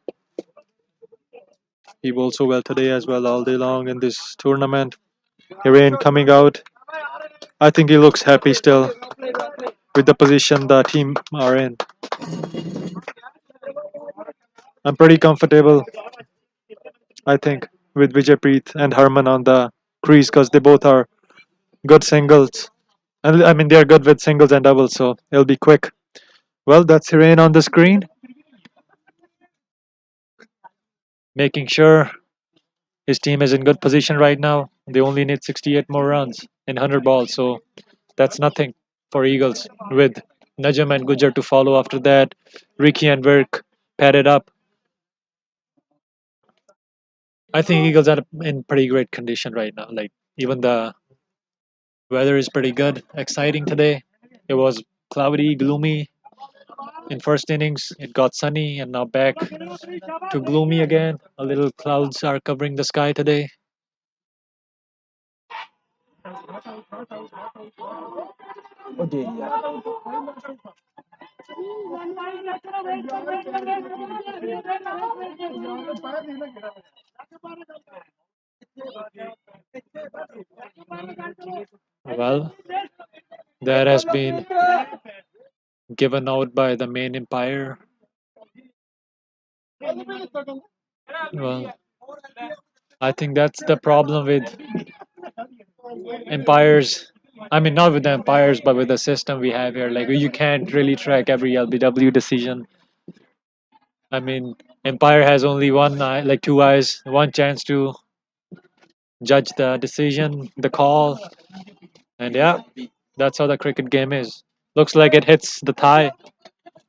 He bowled so well today as well all day long in this tournament. Hiren coming out. I think he looks happy still with the position the team are in. I'm pretty comfortable, I think, with Vijaypreet and Harman on the crease because they both are good singles. And I mean, they're good with singles and doubles, so it'll be quick. Well, that's Hiren on the screen, making sure his team is in good position right now. They only need 68 more runs in 100 balls, so that's nothing for Eagles. With Najam and Gujar to follow after that, Ricky and Virk padded up. I think Eagles are in pretty great condition right now. Like even the weather is pretty good, exciting today. It was cloudy, gloomy in first innings. It got sunny and now back to gloomy again. A little clouds are covering the sky today. Well, that has been given out by the main umpire. Well, I think that's the problem with umpires. I mean, not with the umpires, but with the system we have here. Like, you can't really track every LBW decision. I mean, umpire has only one eye, like two eyes, one chance to judge the decision, the call, and yeah, that's how the cricket game is. Looks like it hits the thigh.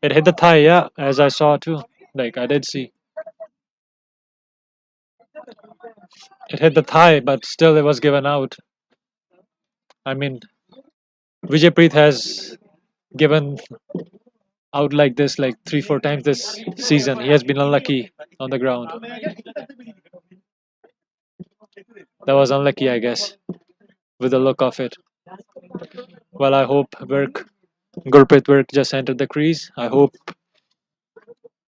It hit the thigh, yeah, as I saw too. Like I did see, it hit the thigh, but still it was given out. I mean, Vijaypreet has given out like this like 3 4 times this season. He has been unlucky on the ground. That was unlucky, I guess, with the look of it. Well, I hope Gurpreet Virk just entered the crease. I hope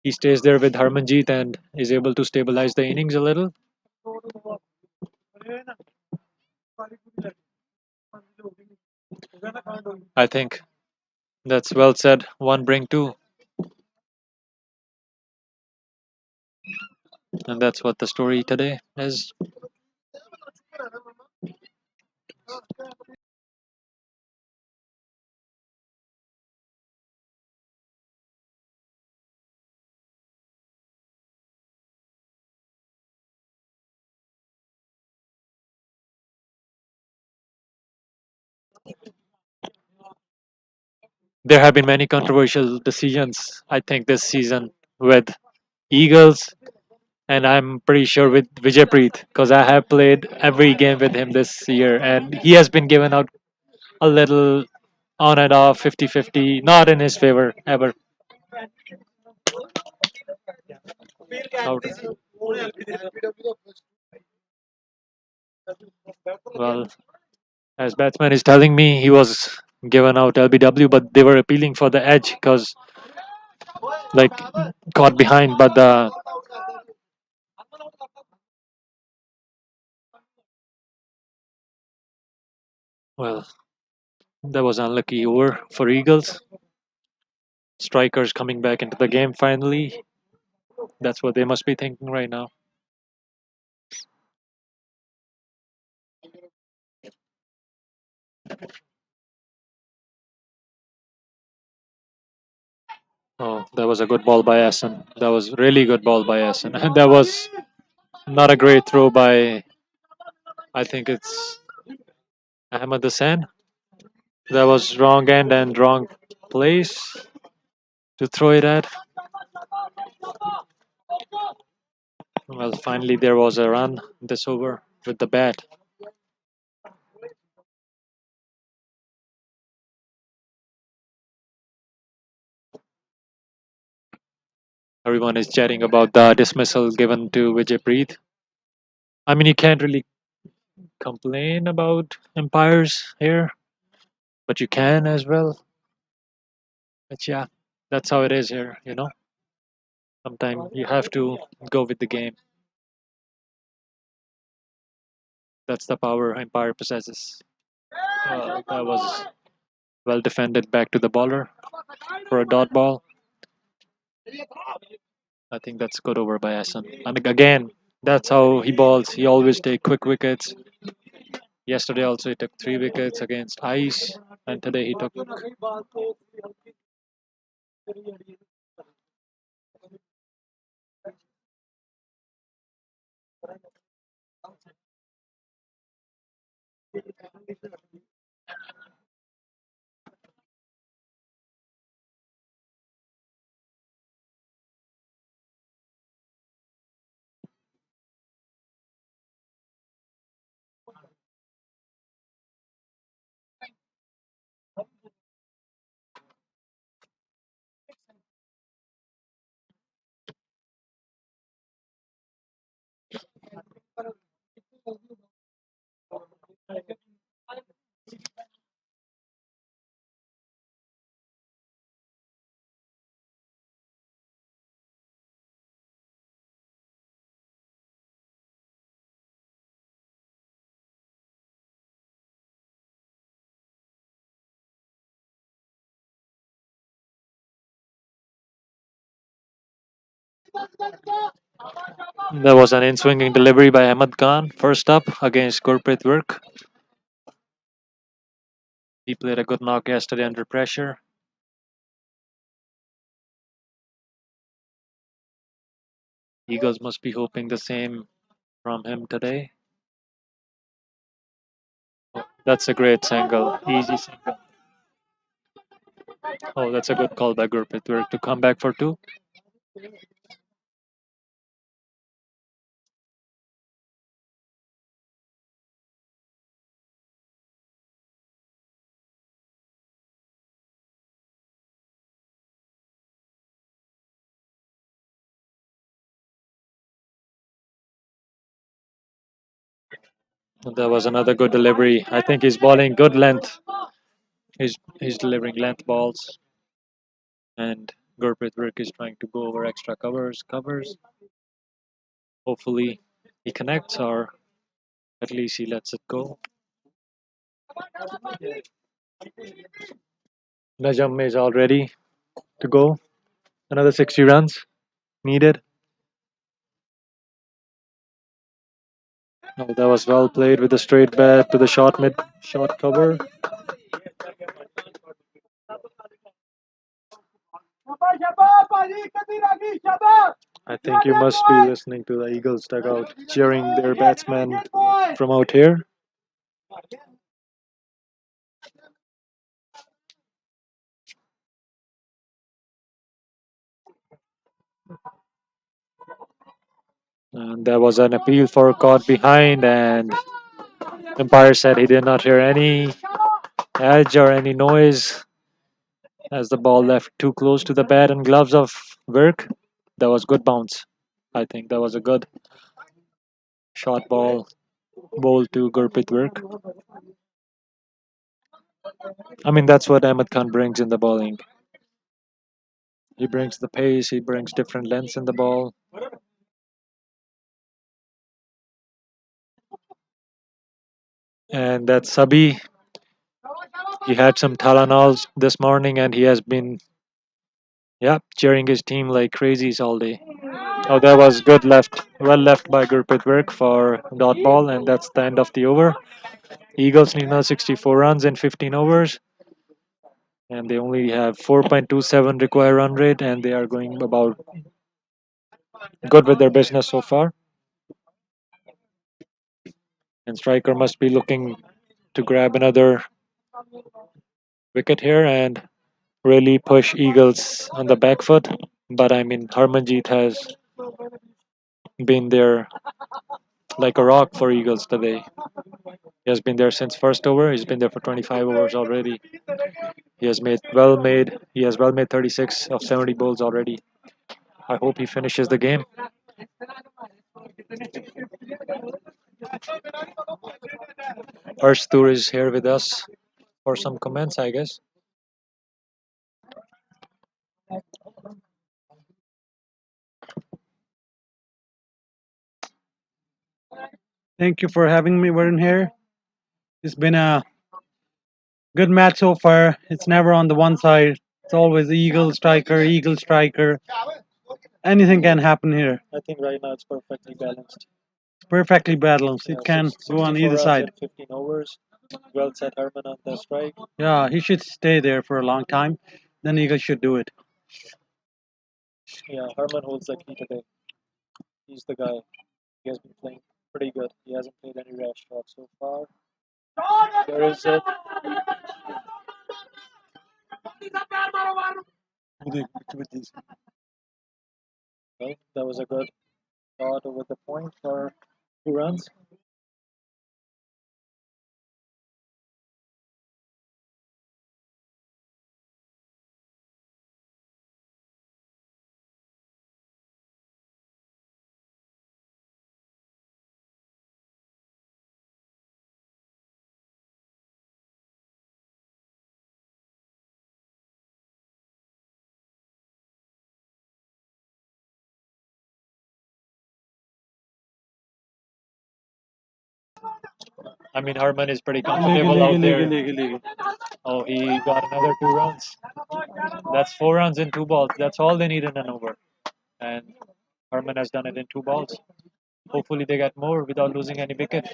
he stays there with Harmanjeet and is able to stabilize the innings a little. I think that's well said. One bring two, and that's what the story today is. There have been many controversial decisions, I think, this season with Eagles, and I'm pretty sure with Vijaypreet because I have played every game with him this year, and he has been given out a little on and off 50-50, not in his favor ever. Out. Well, as batsman is telling me he was given out LBW, but they were appealing for the edge because like got behind, but the well that was unlucky over for Eagles. Strikers coming back into the game finally. That's what they must be thinking right now. Oh, that was a good ball by Essen. That was really good ball by Essen. And that was not a great throw by, I think it's Ahmed Hassan. That was wrong end and wrong place to throw it at. Well, finally there was a run this over with the bat. Everyone is chatting about the dismissal given to Vijay Preet. I mean, you can't really complain about umpires here, but you can as well. But yeah, that's how it is here. Sometimes you have to go with the game. That's the power umpire possesses. That was well defended back to the bowler for a dot ball. I think that's good over by Hassan. And again, that's how he bowls. He always take quick wickets. Yesterday also he took 3 wickets against Ice, and today he took. There was an in-swinging delivery by Ahmed Khan. First up against Gurpreet Virk. He played a good knock yesterday under pressure. Eagles must be hoping the same from him today. That's a great single. Easy single. Oh, that's a good call by Gurpreet Virk to come back for two. And there was another good delivery. I think he's bowling good length. He's delivering length balls, and Gurpreet Virk is trying to go over extra covers. Hopefully, he connects, or at least he lets it go. Najam is all ready to go. Another 60 runs needed. Oh, that was well played with a straight bat to the short cover. I think you must be listening to the Eagles dugout cheering their batsmen from out here. And there was an appeal for caught behind, and umpire said he did not hear any edge or any noise as the ball left too close to the bat and gloves of Virk. That was good bounce. I think that was a good short ball to Gurpreet Virk. I mean, that's what Ahmed Khan brings in the bowling. He brings the pace, he brings different lengths in the ball. And that Sabi, he had some Tylenols this morning and he has been, yeah, cheering his team like crazies all day. Oh, that was good left. Well left by Gurpreet Virk for dot ball, and that's the end of the over. Eagles need now 64 runs in 15 overs. and they only have 4.27 required run rate, and they are going about good with their business so far. And Striker must be looking to grab another wicket here and really push Eagles on the back foot. But I mean, Harmanjeet has been there like a rock for Eagles today. He has been there since first over. He's been there for 25 overs already. He has well made 36 of 70 balls already. I hope he finishes the game. Tour is here with us for some comments, I guess. Thank you for having me, Warren, here. It's been a good match so far. It's never on the one side. It's always Eagle striker. Anything can happen here. I think right now it's perfectly balanced. Perfectly balanced. It can go on either side. 15 overs. Well set, Herman on the strike. Yeah, he should stay there for a long time. Then Eagle should do it. Yeah, Herman holds the key today. He's the guy. He has been playing pretty good. He hasn't played any rash shots so far. There is it. Well, that was a good shot over the point for 2 runs. I mean, Harman is pretty comfortable out there. Oh, he got another 2 runs. That's 4 runs in 2 balls. That's all they need in an over. And Herman has done it in 2 balls. Hopefully they get more without losing any wicket.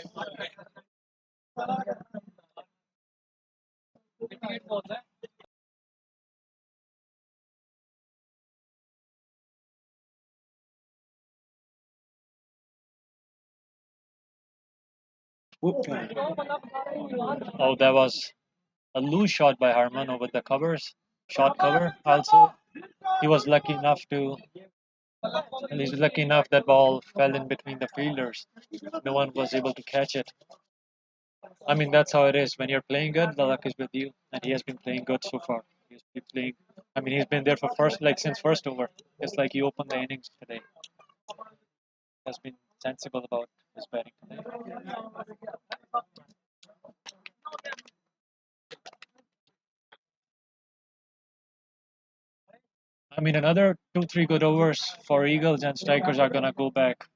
Oh, that was a loose shot by Harman over the covers. Shot cover also. He was lucky enough to he's lucky enough that ball fell in between the fielders. No one was able to catch it. I mean, that's how it is. When you're playing good, the luck is with you. And he has been playing good so far. He's been playing. I mean, he's been there for since first over. It's like he opened the innings today. Has been sensible about his batting today. I mean, another 2, 3 good overs for Eagles and Strikers are gonna go back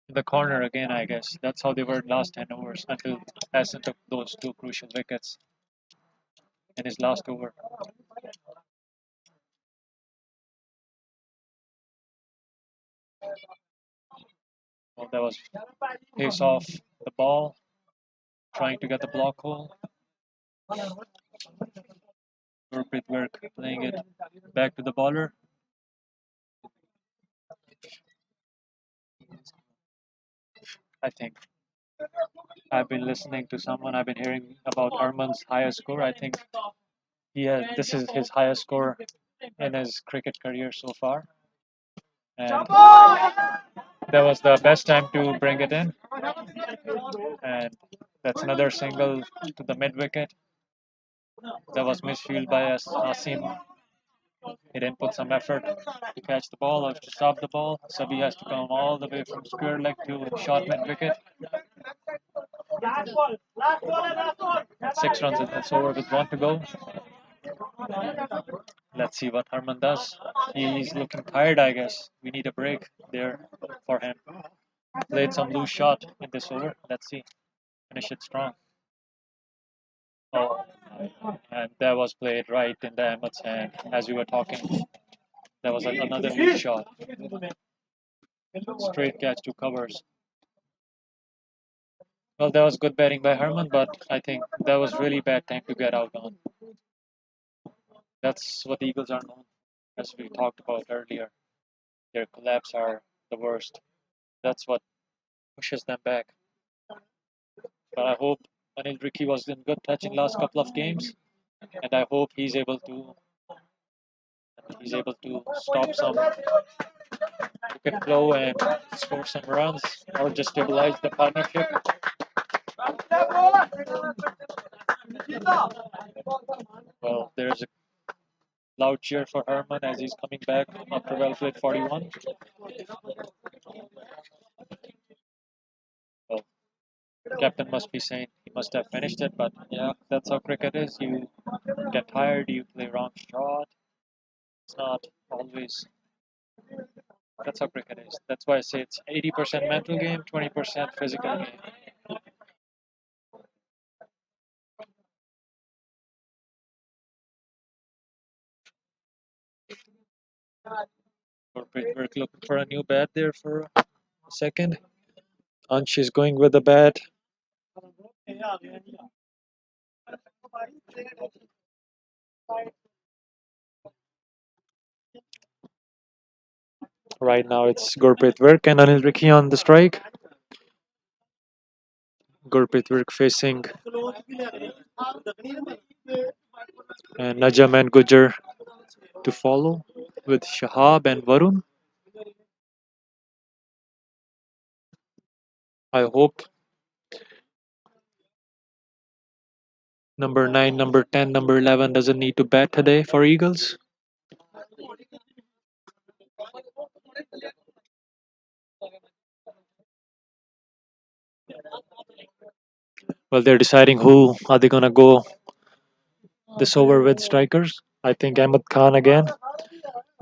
in the corner again. I guess that's how they were last 10 overs until Hassan took those 2 crucial wickets in his last over. Well, that was pace off the ball, trying to get the block hole. Gurpreet Virk playing it back to the bowler. I think I've been listening to someone. I've been hearing about Harman's highest score. I think this is his highest score in his cricket career so far, and that was the best time to bring it in. And that's another single to the mid wicket. That was misfield by Asim. He didn't put some effort to catch the ball or to stop the ball, so he has to come all the way from square leg to short mid wicket. 6 runs in this over with 1 to go. Let's see what Harman does. He's looking tired, I guess. We need a break there for him. Played some loose shot in this over. Let's see. Finish it strong. Oh, and that was played right in the Ahmed's hand as we were talking. That was another loose shot. Straight catch to covers. Well, that was good batting by Herman, but I think that was really bad time to get out on. That's what the Eagles are known, as we talked about earlier. Their collapse are the worst. That's what pushes them back. But I hope Anil Ricky was in good touch in last couple of games, and I hope he's able to stop some wicket flow and score some runs or just stabilize the partnership. Well, there's a loud cheer for Herman as he's coming back after well played 41. Well, the captain must be saying he must have finished it, but yeah, that's how cricket is. You get tired, you play wrong shot. It's not always. That's how cricket is. That's why I say it's 80% mental game, 20% physical game. We're looking for a new bat there for a second. Ansh is going with the bat. Right now it's Gurpreet Virk and Anil Rikhi on the strike. Gurpreet Virk facing Najam and Gujar to follow with Shahab and Varun. I hope number 9, number 10, number 11 doesn't need to bat today for Eagles. Well, they're deciding who are they gonna go this over with strikers. I think Ahmed Khan again.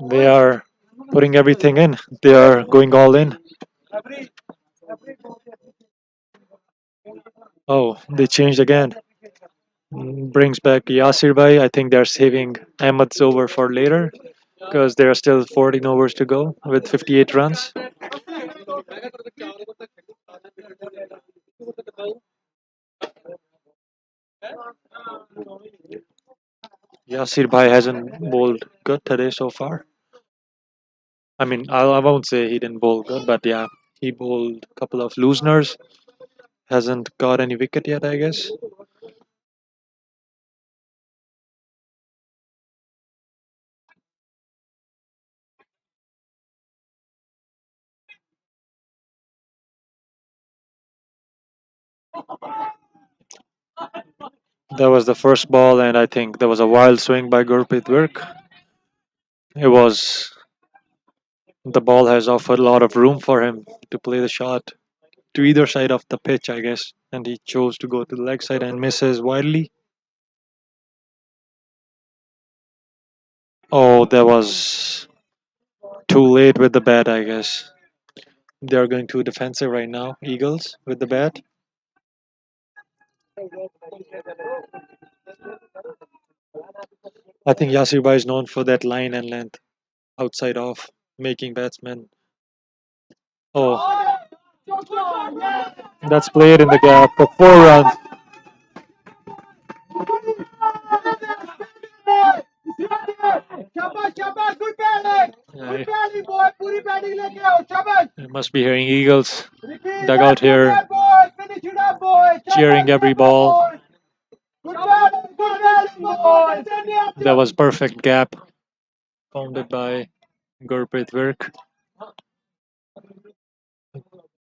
They are putting everything in. They are going all in. Oh, they changed again. Brings back Yasir Bhai. I think they're saving Ahmed's over for later because there are still 14 overs to go with 58 runs. Yasir Bhai hasn't bowled good today so far. I mean, I won't say he didn't bowl good, but yeah, he bowled a couple of looseners. Hasn't got any wicket yet, I guess. That was the first ball, and I think there was a wild swing by Gurpreet Virk. It was the ball has offered a lot of room for him to play the shot to either side of the pitch, I guess, and he chose to go to the leg side and misses wildly. Oh, that was too late with the bat, I guess. They are going too defensive right now, Eagles, with the bat. I think Yasir Bhai is known for that line and length outside off, making batsmen. Oh, that's played in the gap for 4 runs. Yeah, you must be hearing Eagles dugout here, cheering every ball. That was perfect gap founded by Gurpreet Virk.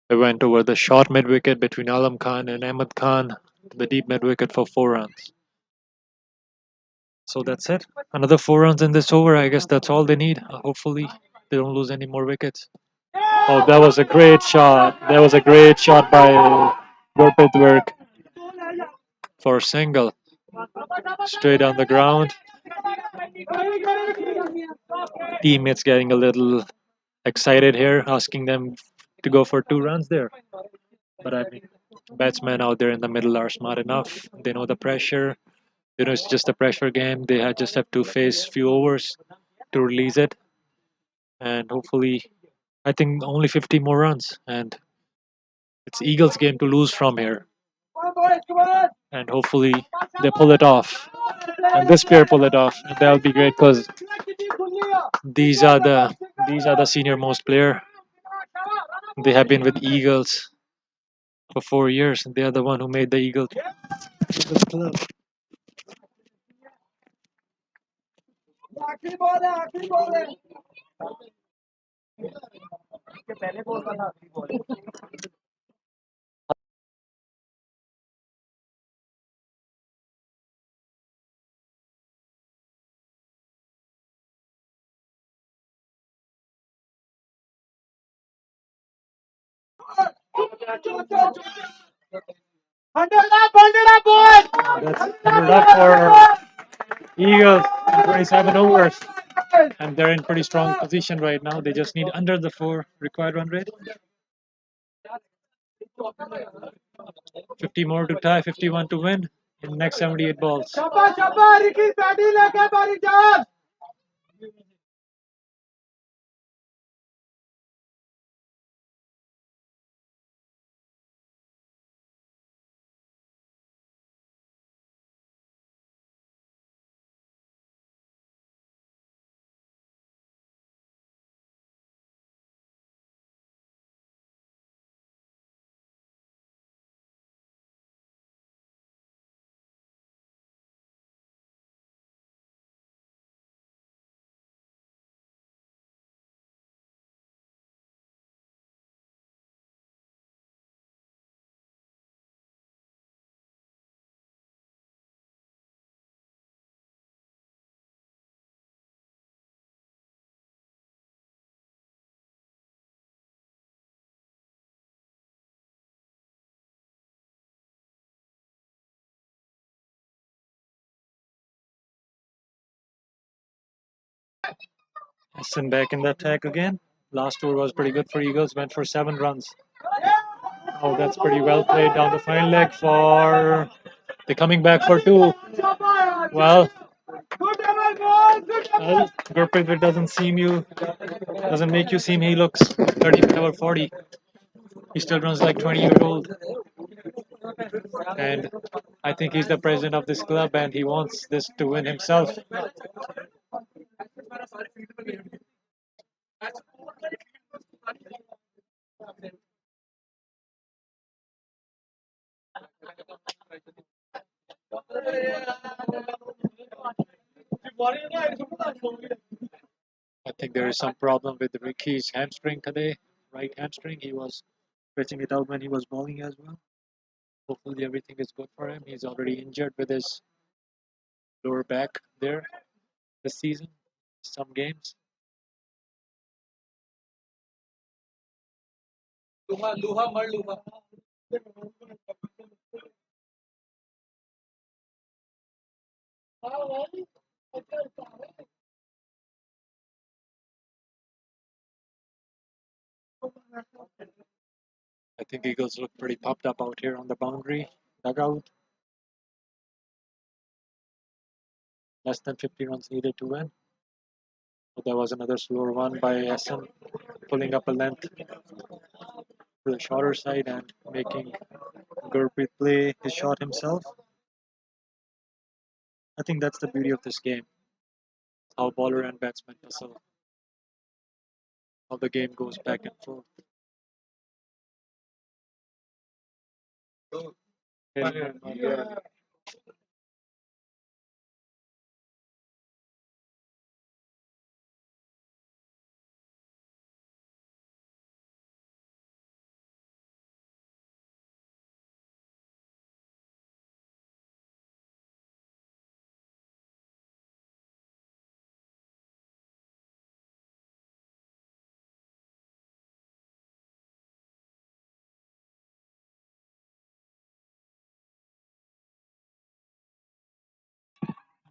It went over the short mid wicket between Alam Khan and Ahmed Khan to the deep mid wicket for 4 runs. So that's it. Another 4 runs in this over. I guess that's all they need. Hopefully, they don't lose any more wickets. Oh, that was a great shot. That was a great shot by Gurpreet Virk for a single. Straight on the ground. Teammates getting a little excited here, asking them to go for 2 runs there. But I mean, batsmen out there in the middle are smart enough. They know the pressure. You know, it's just a pressure game. They just have to face few overs to release it, and hopefully, I think only 50 more runs, and it's Eagles' game to lose from here. and hopefully they pull it off. And this pair pull it off, and that'll be great because these are the senior most player. They have been with Eagles for 4 years, and they are the one who made the Eagles club. That's 100 up for Eagles in 27 overs, and they're in pretty strong position right now. They just need under the 4 required run rate. 50 more to tie, 51 to win in the next 78 balls. Hassan back in the attack again. Last over was pretty good for Eagles, went for 7 runs. Oh, that's pretty well played down the fine leg for. They're coming back for 2. Well, Gurpreet doesn't make you seem he looks 35 or 40. He still runs like 20-year old. And I think he's the president of this club and he wants this to win himself. I think there is some problem with Ricky's hamstring today, right hamstring. He was stretching it out when he was bowling as well. Hopefully everything is good for him. He's already injured with his lower back there this season, some games. I think Eagles look pretty popped up out here on the boundary dugout. Less than 50 runs needed to win. But there was another slower one by Essen, pulling up a length to the shorter side and making Gurpreet play his shot himself. I think that's the beauty of this game. How bowler and batsman tussle. How the game goes back and forth.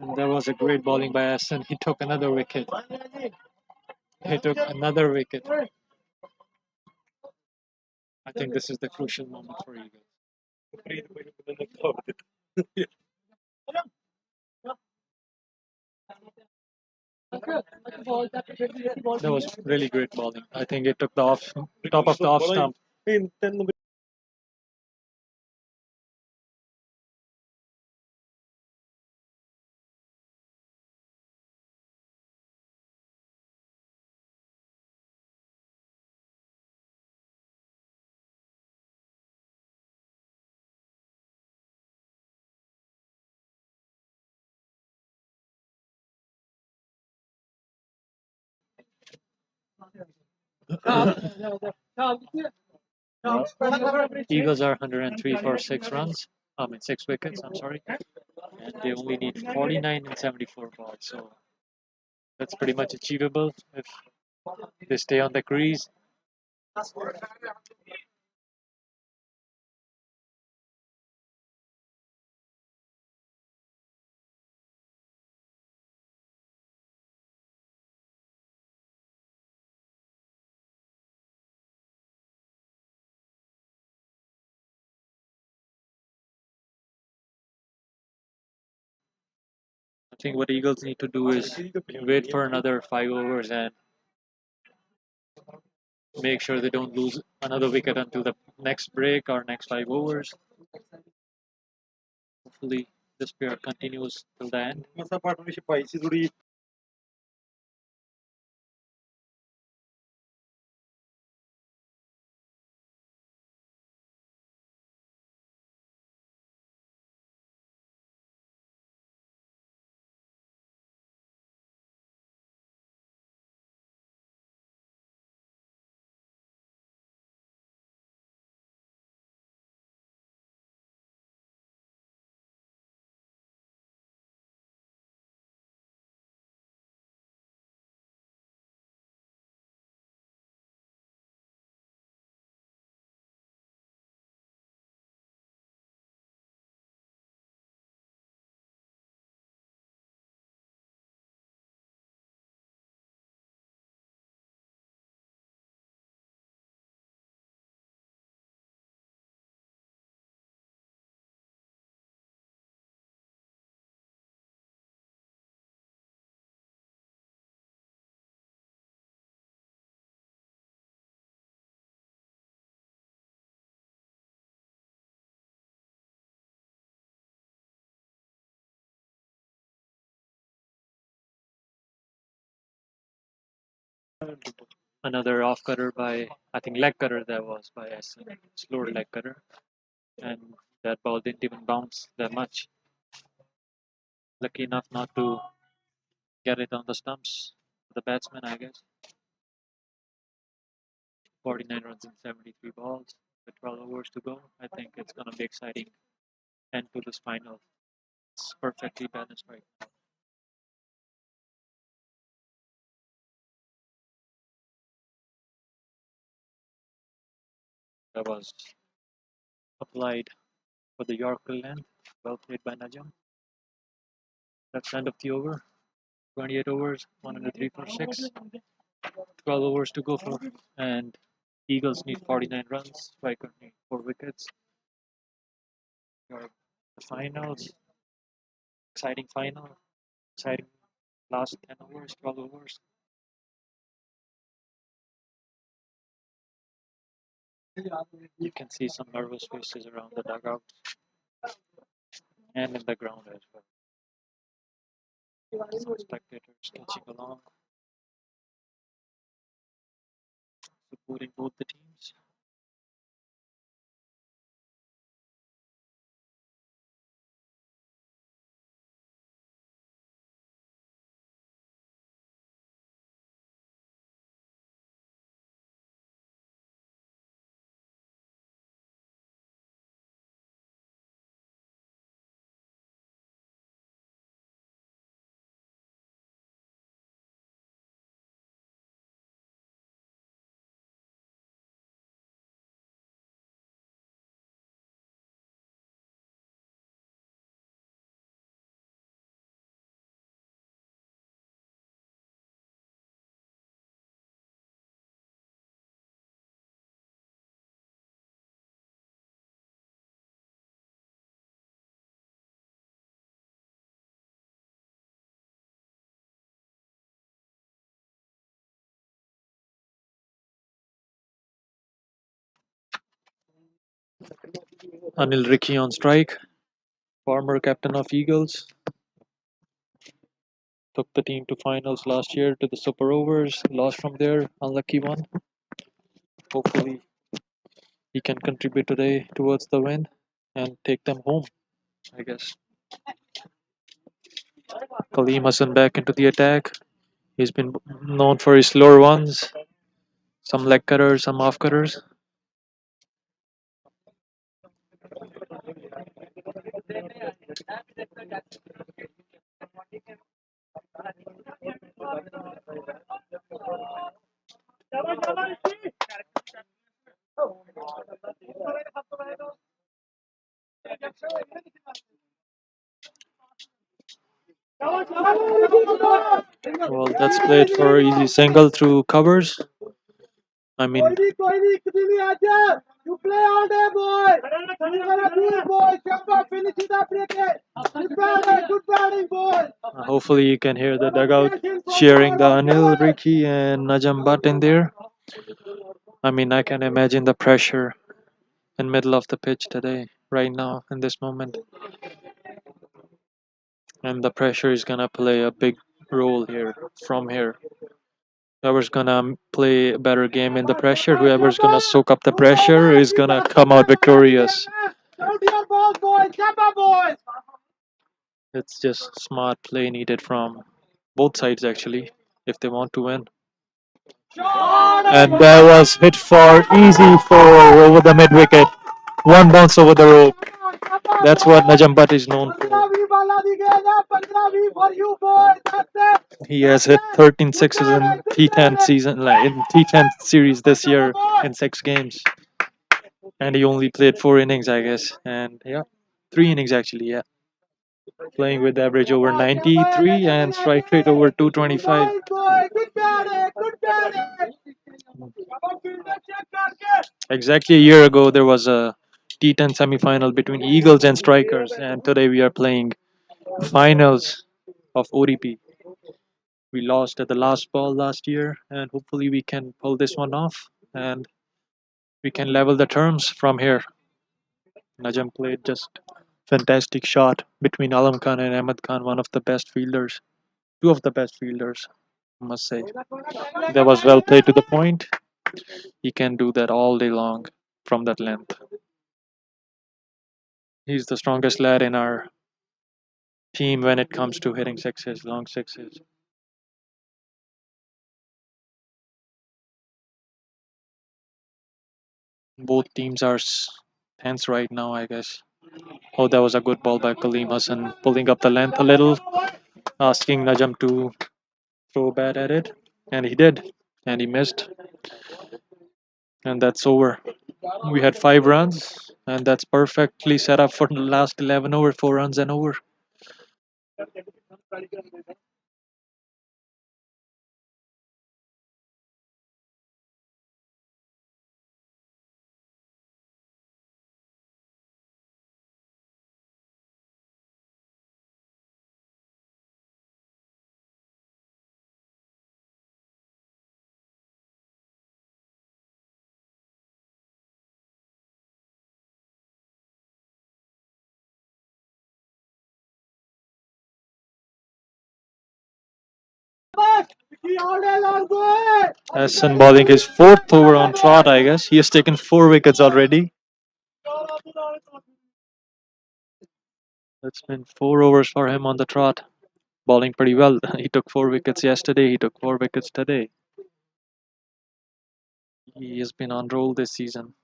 And there was a great bowling by Essen. He took another wicket. He took another wicket. I think this is the crucial moment for Eagles. That was really great bowling. I think it took the top of the off stump. Eagles are 103 for 6 runs. I mean 6 wickets. I'm sorry, and they only need 49 and 74 balls. So that's pretty much achievable if they stay on the crease. I think what Eagles need to do is wait for another 5 overs and make sure they don't lose another wicket until the next break or next 5 overs. Hopefully, this pair continues till the end. Another off cutter by, I think, leg cutter that was by Essen. Slower leg cutter. And that ball didn't even bounce that much. Lucky enough not to get it on the stumps. The batsman, I guess. 49 runs in 73 balls with 12 overs to go. I think it's going to be exciting end to this final. It's perfectly balanced right now. That was applied for the Yorker length. Well played by Najam. That's the end of the over. 28 overs, 103 for 6. 12 overs to go for. And Eagles need 49 runs. Strykers need 4 wickets. The finals. Exciting final. Exciting last 10 overs, 12 overs. You can see some nervous faces around the dugout and in the ground as well. Some spectators catching along, supporting both the teams. Anil Ricky on strike, former captain of Eagles. Took the team to finals last year to the Super Overs, lost from there, unlucky one. Hopefully, he can contribute today towards the win and take them home, I guess. Kaleem Hassan back into the attack. He's been known for his slower ones. Some leg cutters, some off cutters. Well, that's played for easy single through covers. I mean, You play all day, boy. You are a good boy. Jump up, finish it up, cricket. Good batting, boy. hopefully you can hear the dugout cheering the Anil, Ricky, and Najam Butt in there. I mean, I can imagine the pressure in middle of the pitch today, right now, in this moment. And the pressure is gonna play a big role here, from here. Whoever's gonna play a better game in the pressure, whoever's gonna soak up the pressure is gonna come out victorious. It's just smart play needed from both sides actually, if they want to win. And that was hit for easy four over the mid wicket. One bounce over the rope. That's what Najam Butt is known for. He has hit 13 sixes in T10 season, like in T10 series this year in 6 games, and he only played 4 innings, I guess. And yeah, 3 innings actually. Yeah, playing with average over 93 and strike rate over 225. Exactly a year ago, there was a T10 semi-final between Eagles and Strykers, and today we are playing finals of ODP. We lost at the last ball last year, and hopefully we can pull this one off and we can level the terms from here. Najam played just fantastic shot between Alam Khan and Ahmed Khan, one of the best fielders, two of the best fielders, I must say. That was well played to the point. He can do that all day long from that length. He's the strongest lad in our team when it comes to hitting sixes, long sixes. Both teams are tense right now, I guess. Oh, that was a good ball by Kaleem Hassan, pulling up the length a little, asking Najam to throw a bat at it, and he did, and he missed, and that's over. We had 5 runs, and that's perfectly set up for the last 11 over, 4 runs and over. Hassan bowling his 4th over on trot, I guess. He has taken 4 wickets already. It's been 4 overs for him on the trot. Bowling pretty well. He took 4 wickets yesterday, he took 4 wickets today. He has been on roll this season.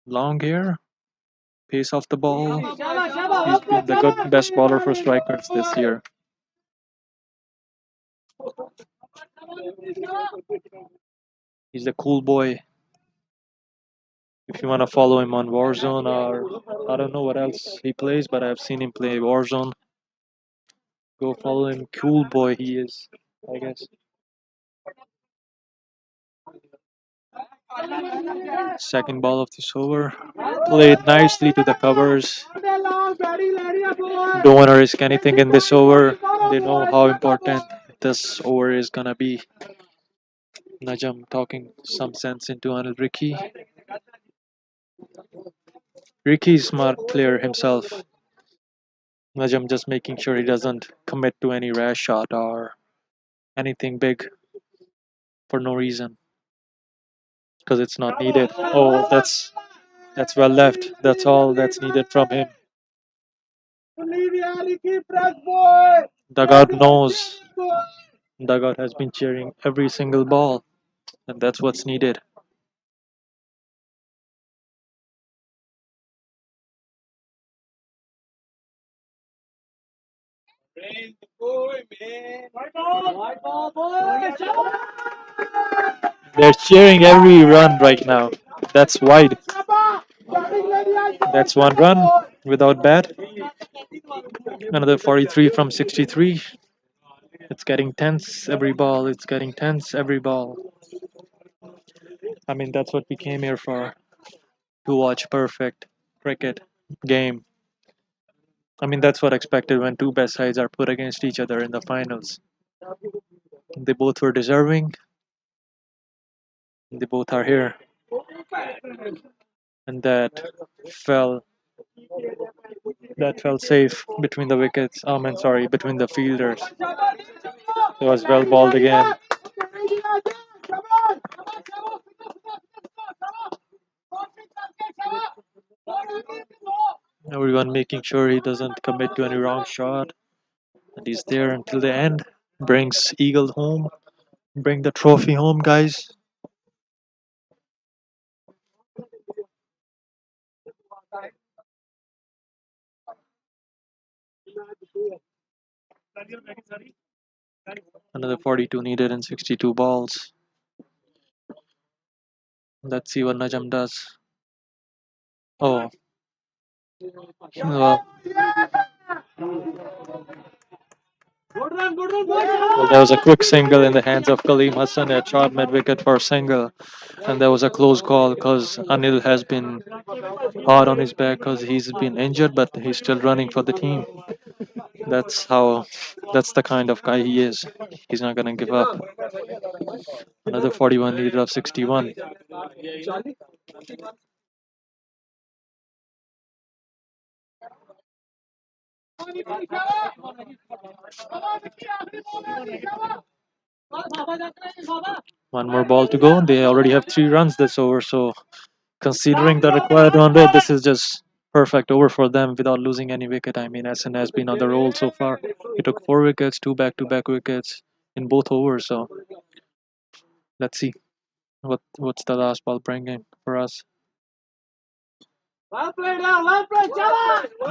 Long hair, pace off the ball. He's been the good best bowler for Strikers this year. He's a cool boy. If you want to follow him on Warzone, or I don't know what else he plays, but I've seen him play Warzone. Go follow him. Cool boy he is, I guess. Second ball of this over. Played nicely to the covers. Don't want to risk anything in this over. They know how important this over is gonna be. Najam talking some sense into Anil Ricky. Ricky's smart player himself. Najam just making sure he doesn't commit to any rash shot or anything big for no reason, because it's not needed. Oh, that's well left. That's all that's needed from him. Dugout knows. Dugout has been cheering every single ball, and that's what's needed. They're cheering every run right now. That's wide. That's one run without bat. Another 43 from 63. It's getting tense every ball. It's getting tense every ball. I mean, that's what we came here for, to watch perfect cricket game. I mean, that's what expected when two best sides are put against each other in the finals. They both were deserving. They both are here. And fell that fell safe between the wickets. I'm sorry, between the fielders. It was well balled again. Everyone making sure he doesn't commit to any wrong shot. And he's there until the end. Brings Eagle home. Bring the trophy home, guys. Another 42 needed in 62 balls. Let's see what Najam does. Oh, well, there was a quick single in the hands of Kaleem Hassan at short mid wicket for a single. And there was a close call because Anil has been hard on his back because he's been injured, but he's still running for the team. That's the kind of guy he is. He's not gonna give up. Another 41 needed of 61. One more ball to go. They already have 3 runs this over, so considering the required run rate, this is just perfect over for them without losing any wicket. I mean, SN has been on the roll so far. He took 4 wickets, 2 back-to-back wickets in both overs. So let's see what's the last ball bringing for us.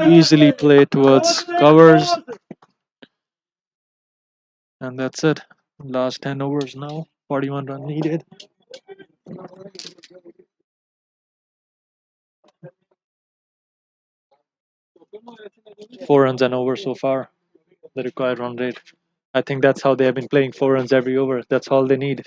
Easily play towards covers, and that's it. Last 10 overs now. 41 run needed. Four runs and over so far. The required run rate. I think that's how they have been playing 4 runs every over. That's all they need.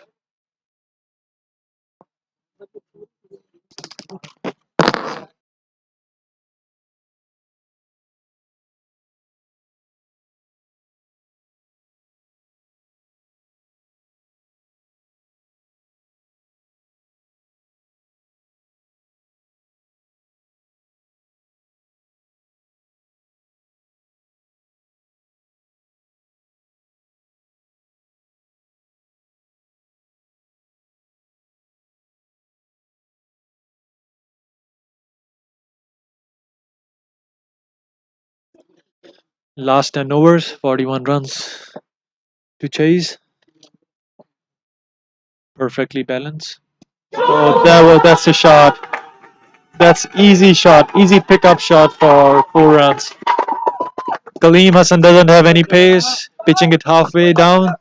Last 10 overs, 41 runs to chase. Perfectly balanced. Oh, that's a shot. That's easy shot, easy pickup shot for 4 runs. Kaleem Hassan doesn't have any pace, pitching it halfway down,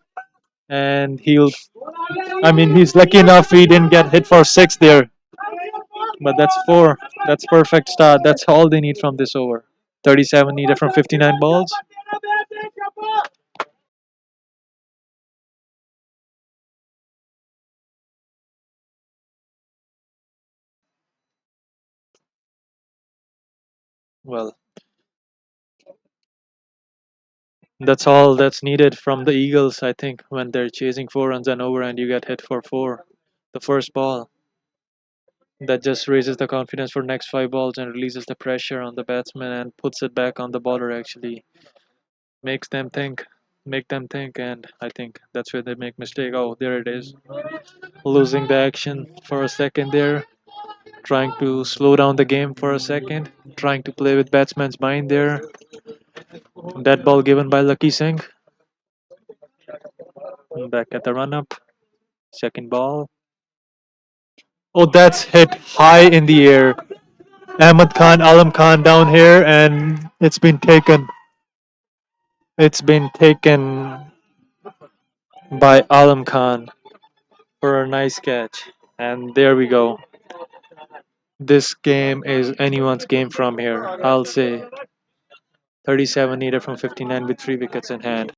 and he's lucky enough he didn't get hit for 6 there. But that's 4. That's perfect start. That's all they need from this over. 37 needed from 59 balls. Well, that's all that's needed from the Eagles, I think, when they're chasing 4 runs and over and you get hit for 4. The first ball. That just raises the confidence for next 5 balls and releases the pressure on the batsman and puts it back on the bowler actually. Makes them think, make them think, and I think that's where they make mistake. Oh, there it is. Losing the action for a second there. Trying to slow down the game for a second. Trying to play with batsman's mind there. That ball given by Lucky Singh. Back at the run up. Second ball. Oh, that's hit high in the air. Ahmad Khan, Alam Khan down here, and it's been taken. It's been taken by Alam Khan for a nice catch. And there we go. This game is anyone's game from here. I'll say 37 needed from 59 with 3 wickets in hand.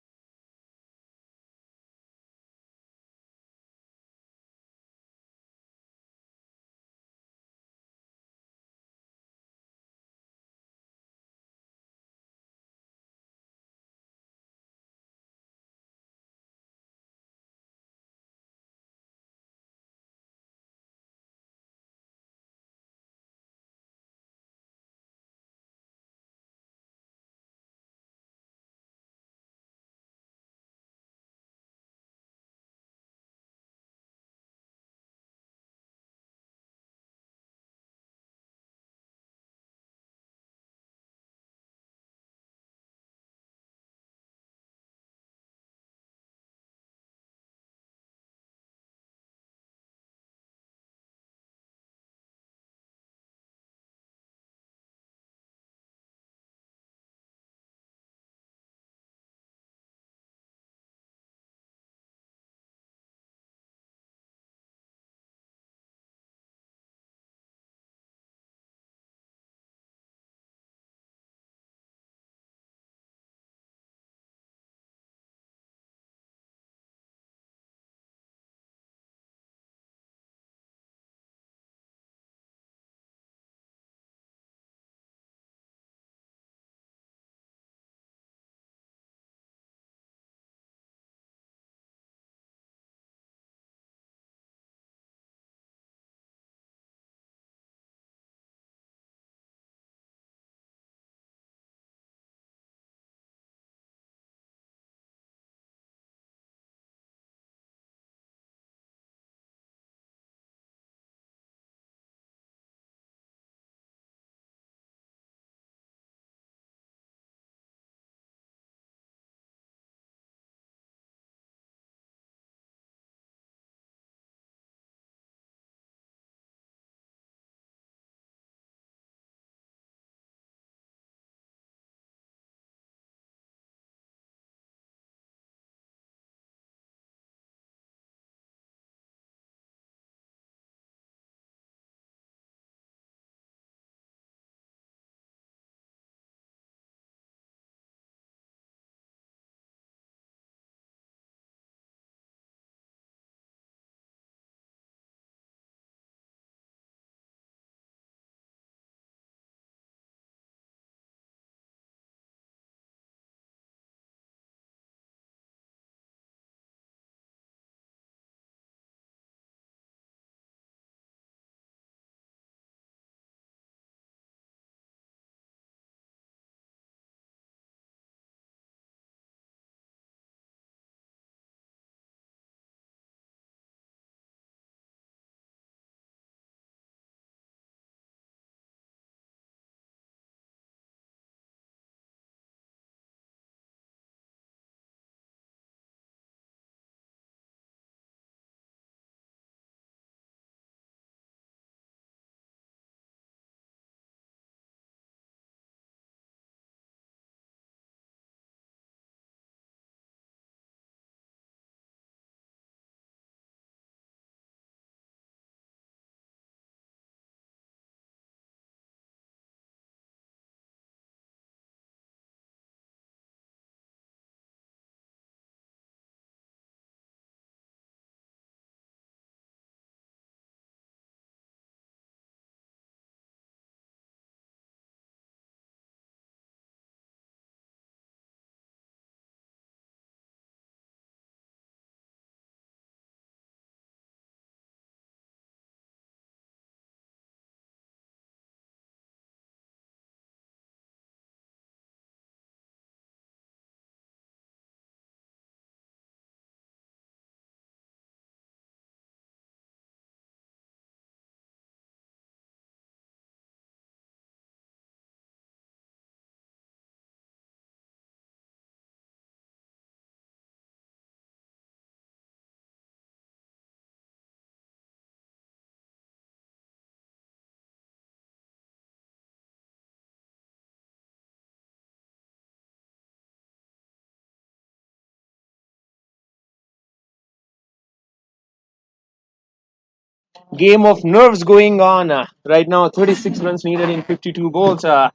game of nerves going on right now. 36 runs needed in 52 balls. Uh,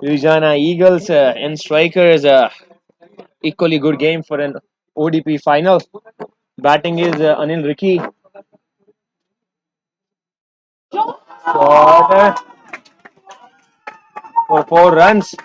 Regina Eagles and Strykers. Equally good game for an ODP final. Batting is Anil Ricky. Shot for 4 runs.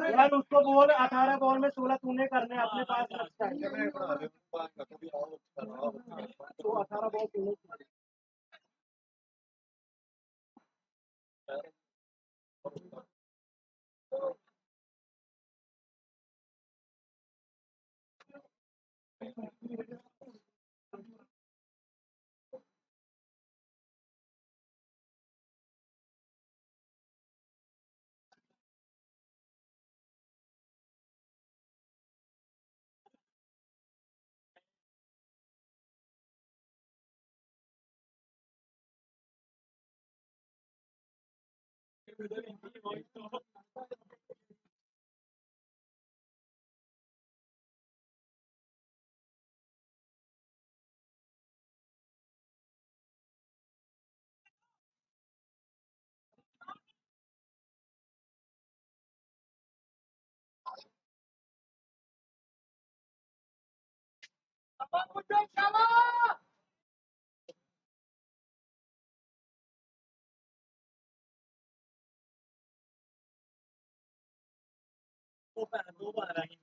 यार उसको बोल 18 ball में 16 तूने करने अपने पास रखता है तो 18 बॉल तूने दो बार आई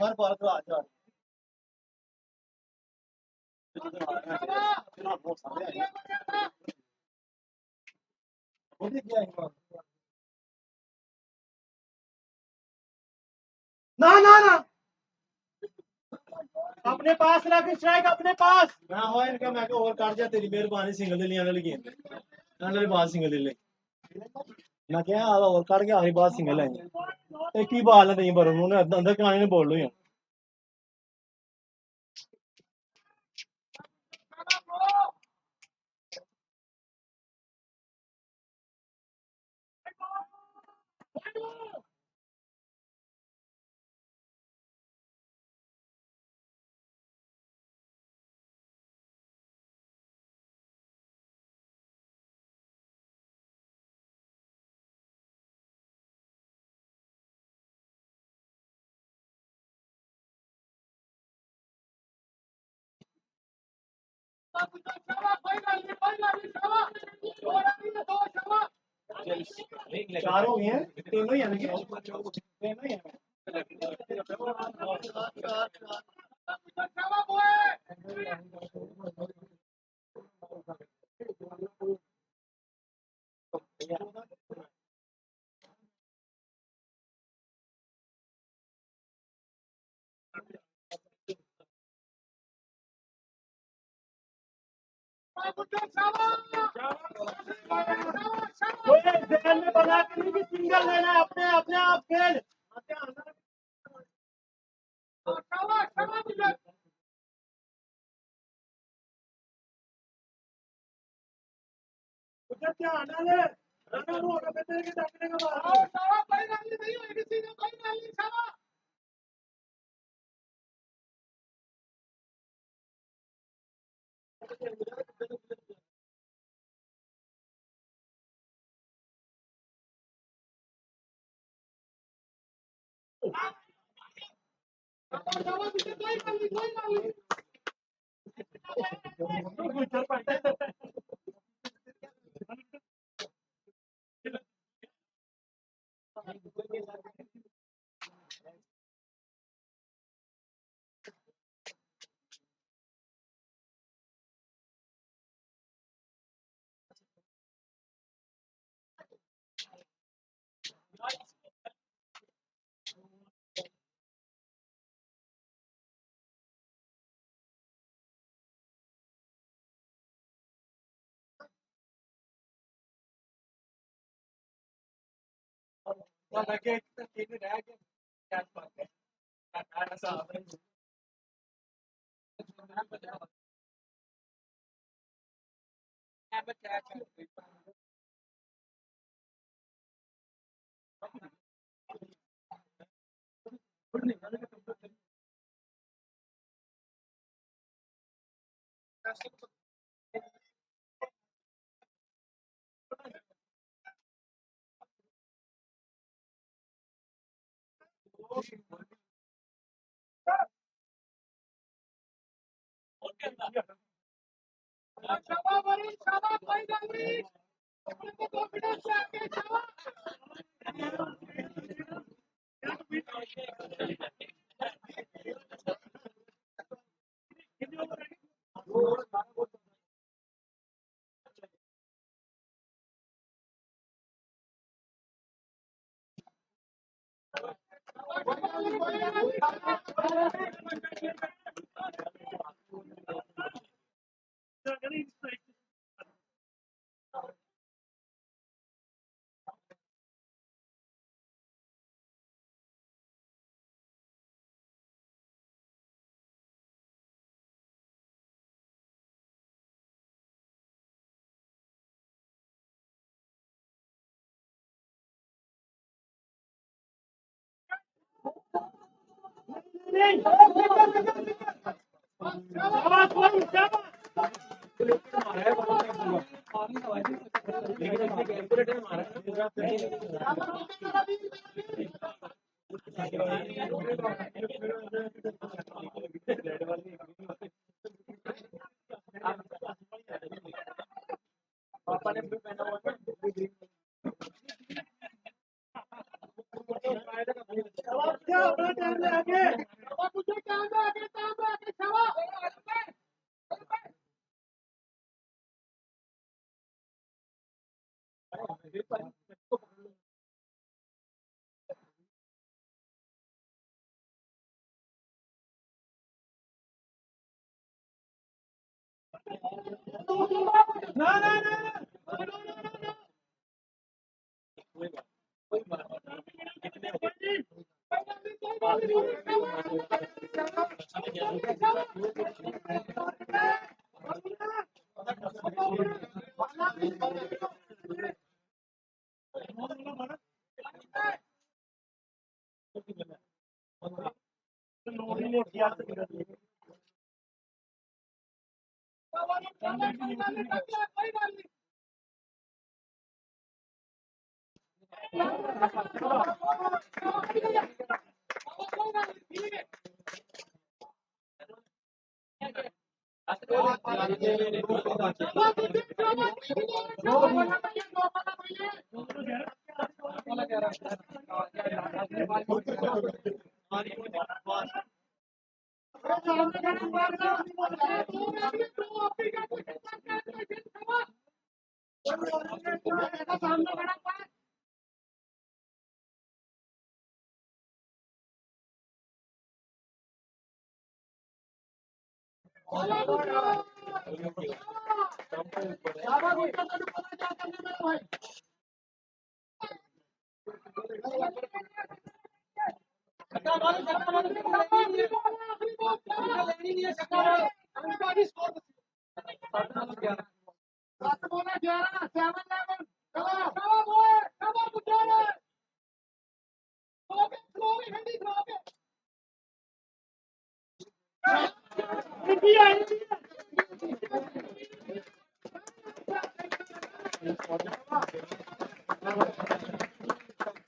हर बॉल को आ जाओ ना ना ना अपने पास रख स्ट्राइक अपने पास मैं हो इनका मैं को ओवर काट जा तेरी मेहरबानी सिंगल ले लिया वाली गेम वाली बात सिंगल ले ले मैं क्या ओवर काट के हरी बात सिंगल है एक ही बाल नहीं पर उन्होंने अंदर कहानी ने बोल लो यार चार हो गए हैं तीनों ही है ना तीनों ही है जहन में बना के नहीं कि सिंगल लेना है अपने अपने आप खेल उधर ध्यान डाले रन हो रहा है तेरे के टकने का बाहर कोई गल नहीं होगी सीधा कोई गल नहीं छावा लगे तीन रह गए क्या बात है ऐसा छावा बड़ी छावा कोई गल नहीं अपने को कॉन्फिडेंस से आगे छावा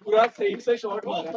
पूरा सही से शॉट मारा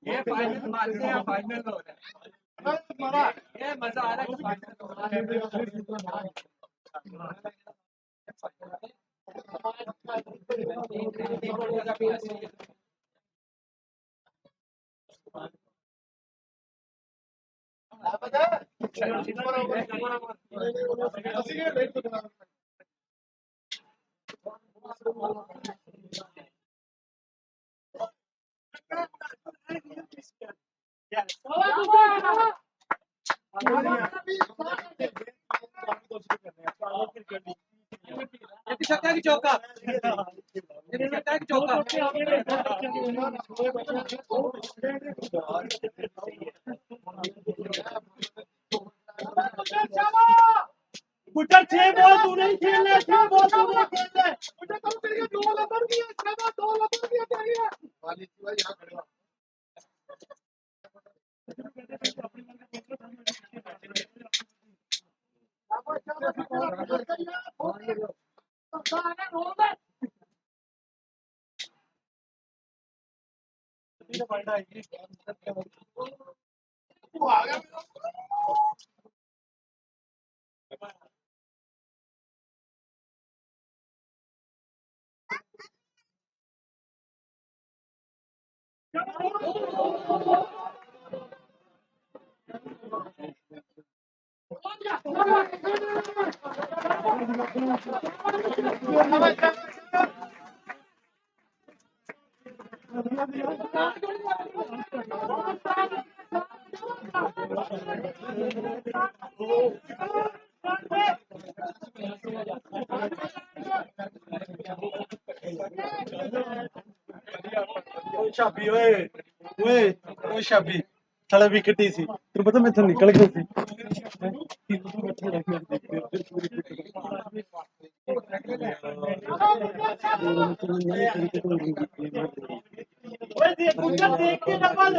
ये फाइनल मारते हैं फाइनल हो रहा है ये मजा आ रहा है छक्का की चौका छक्का की चौका पुटर 6 बॉल तू नहीं खेलना 6 बॉल तू नहीं खेलना पुटर कम करके 2 नंबर दिया 2 नंबर दिया चाहिए वाली यहां खड़ा शाबी ओए शाबी साला विकेट ही सी तेरे पता मैं तो निकल गया सी ओए देख के डबल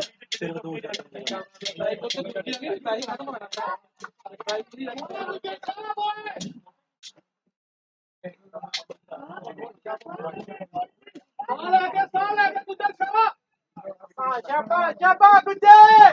Siapa gede?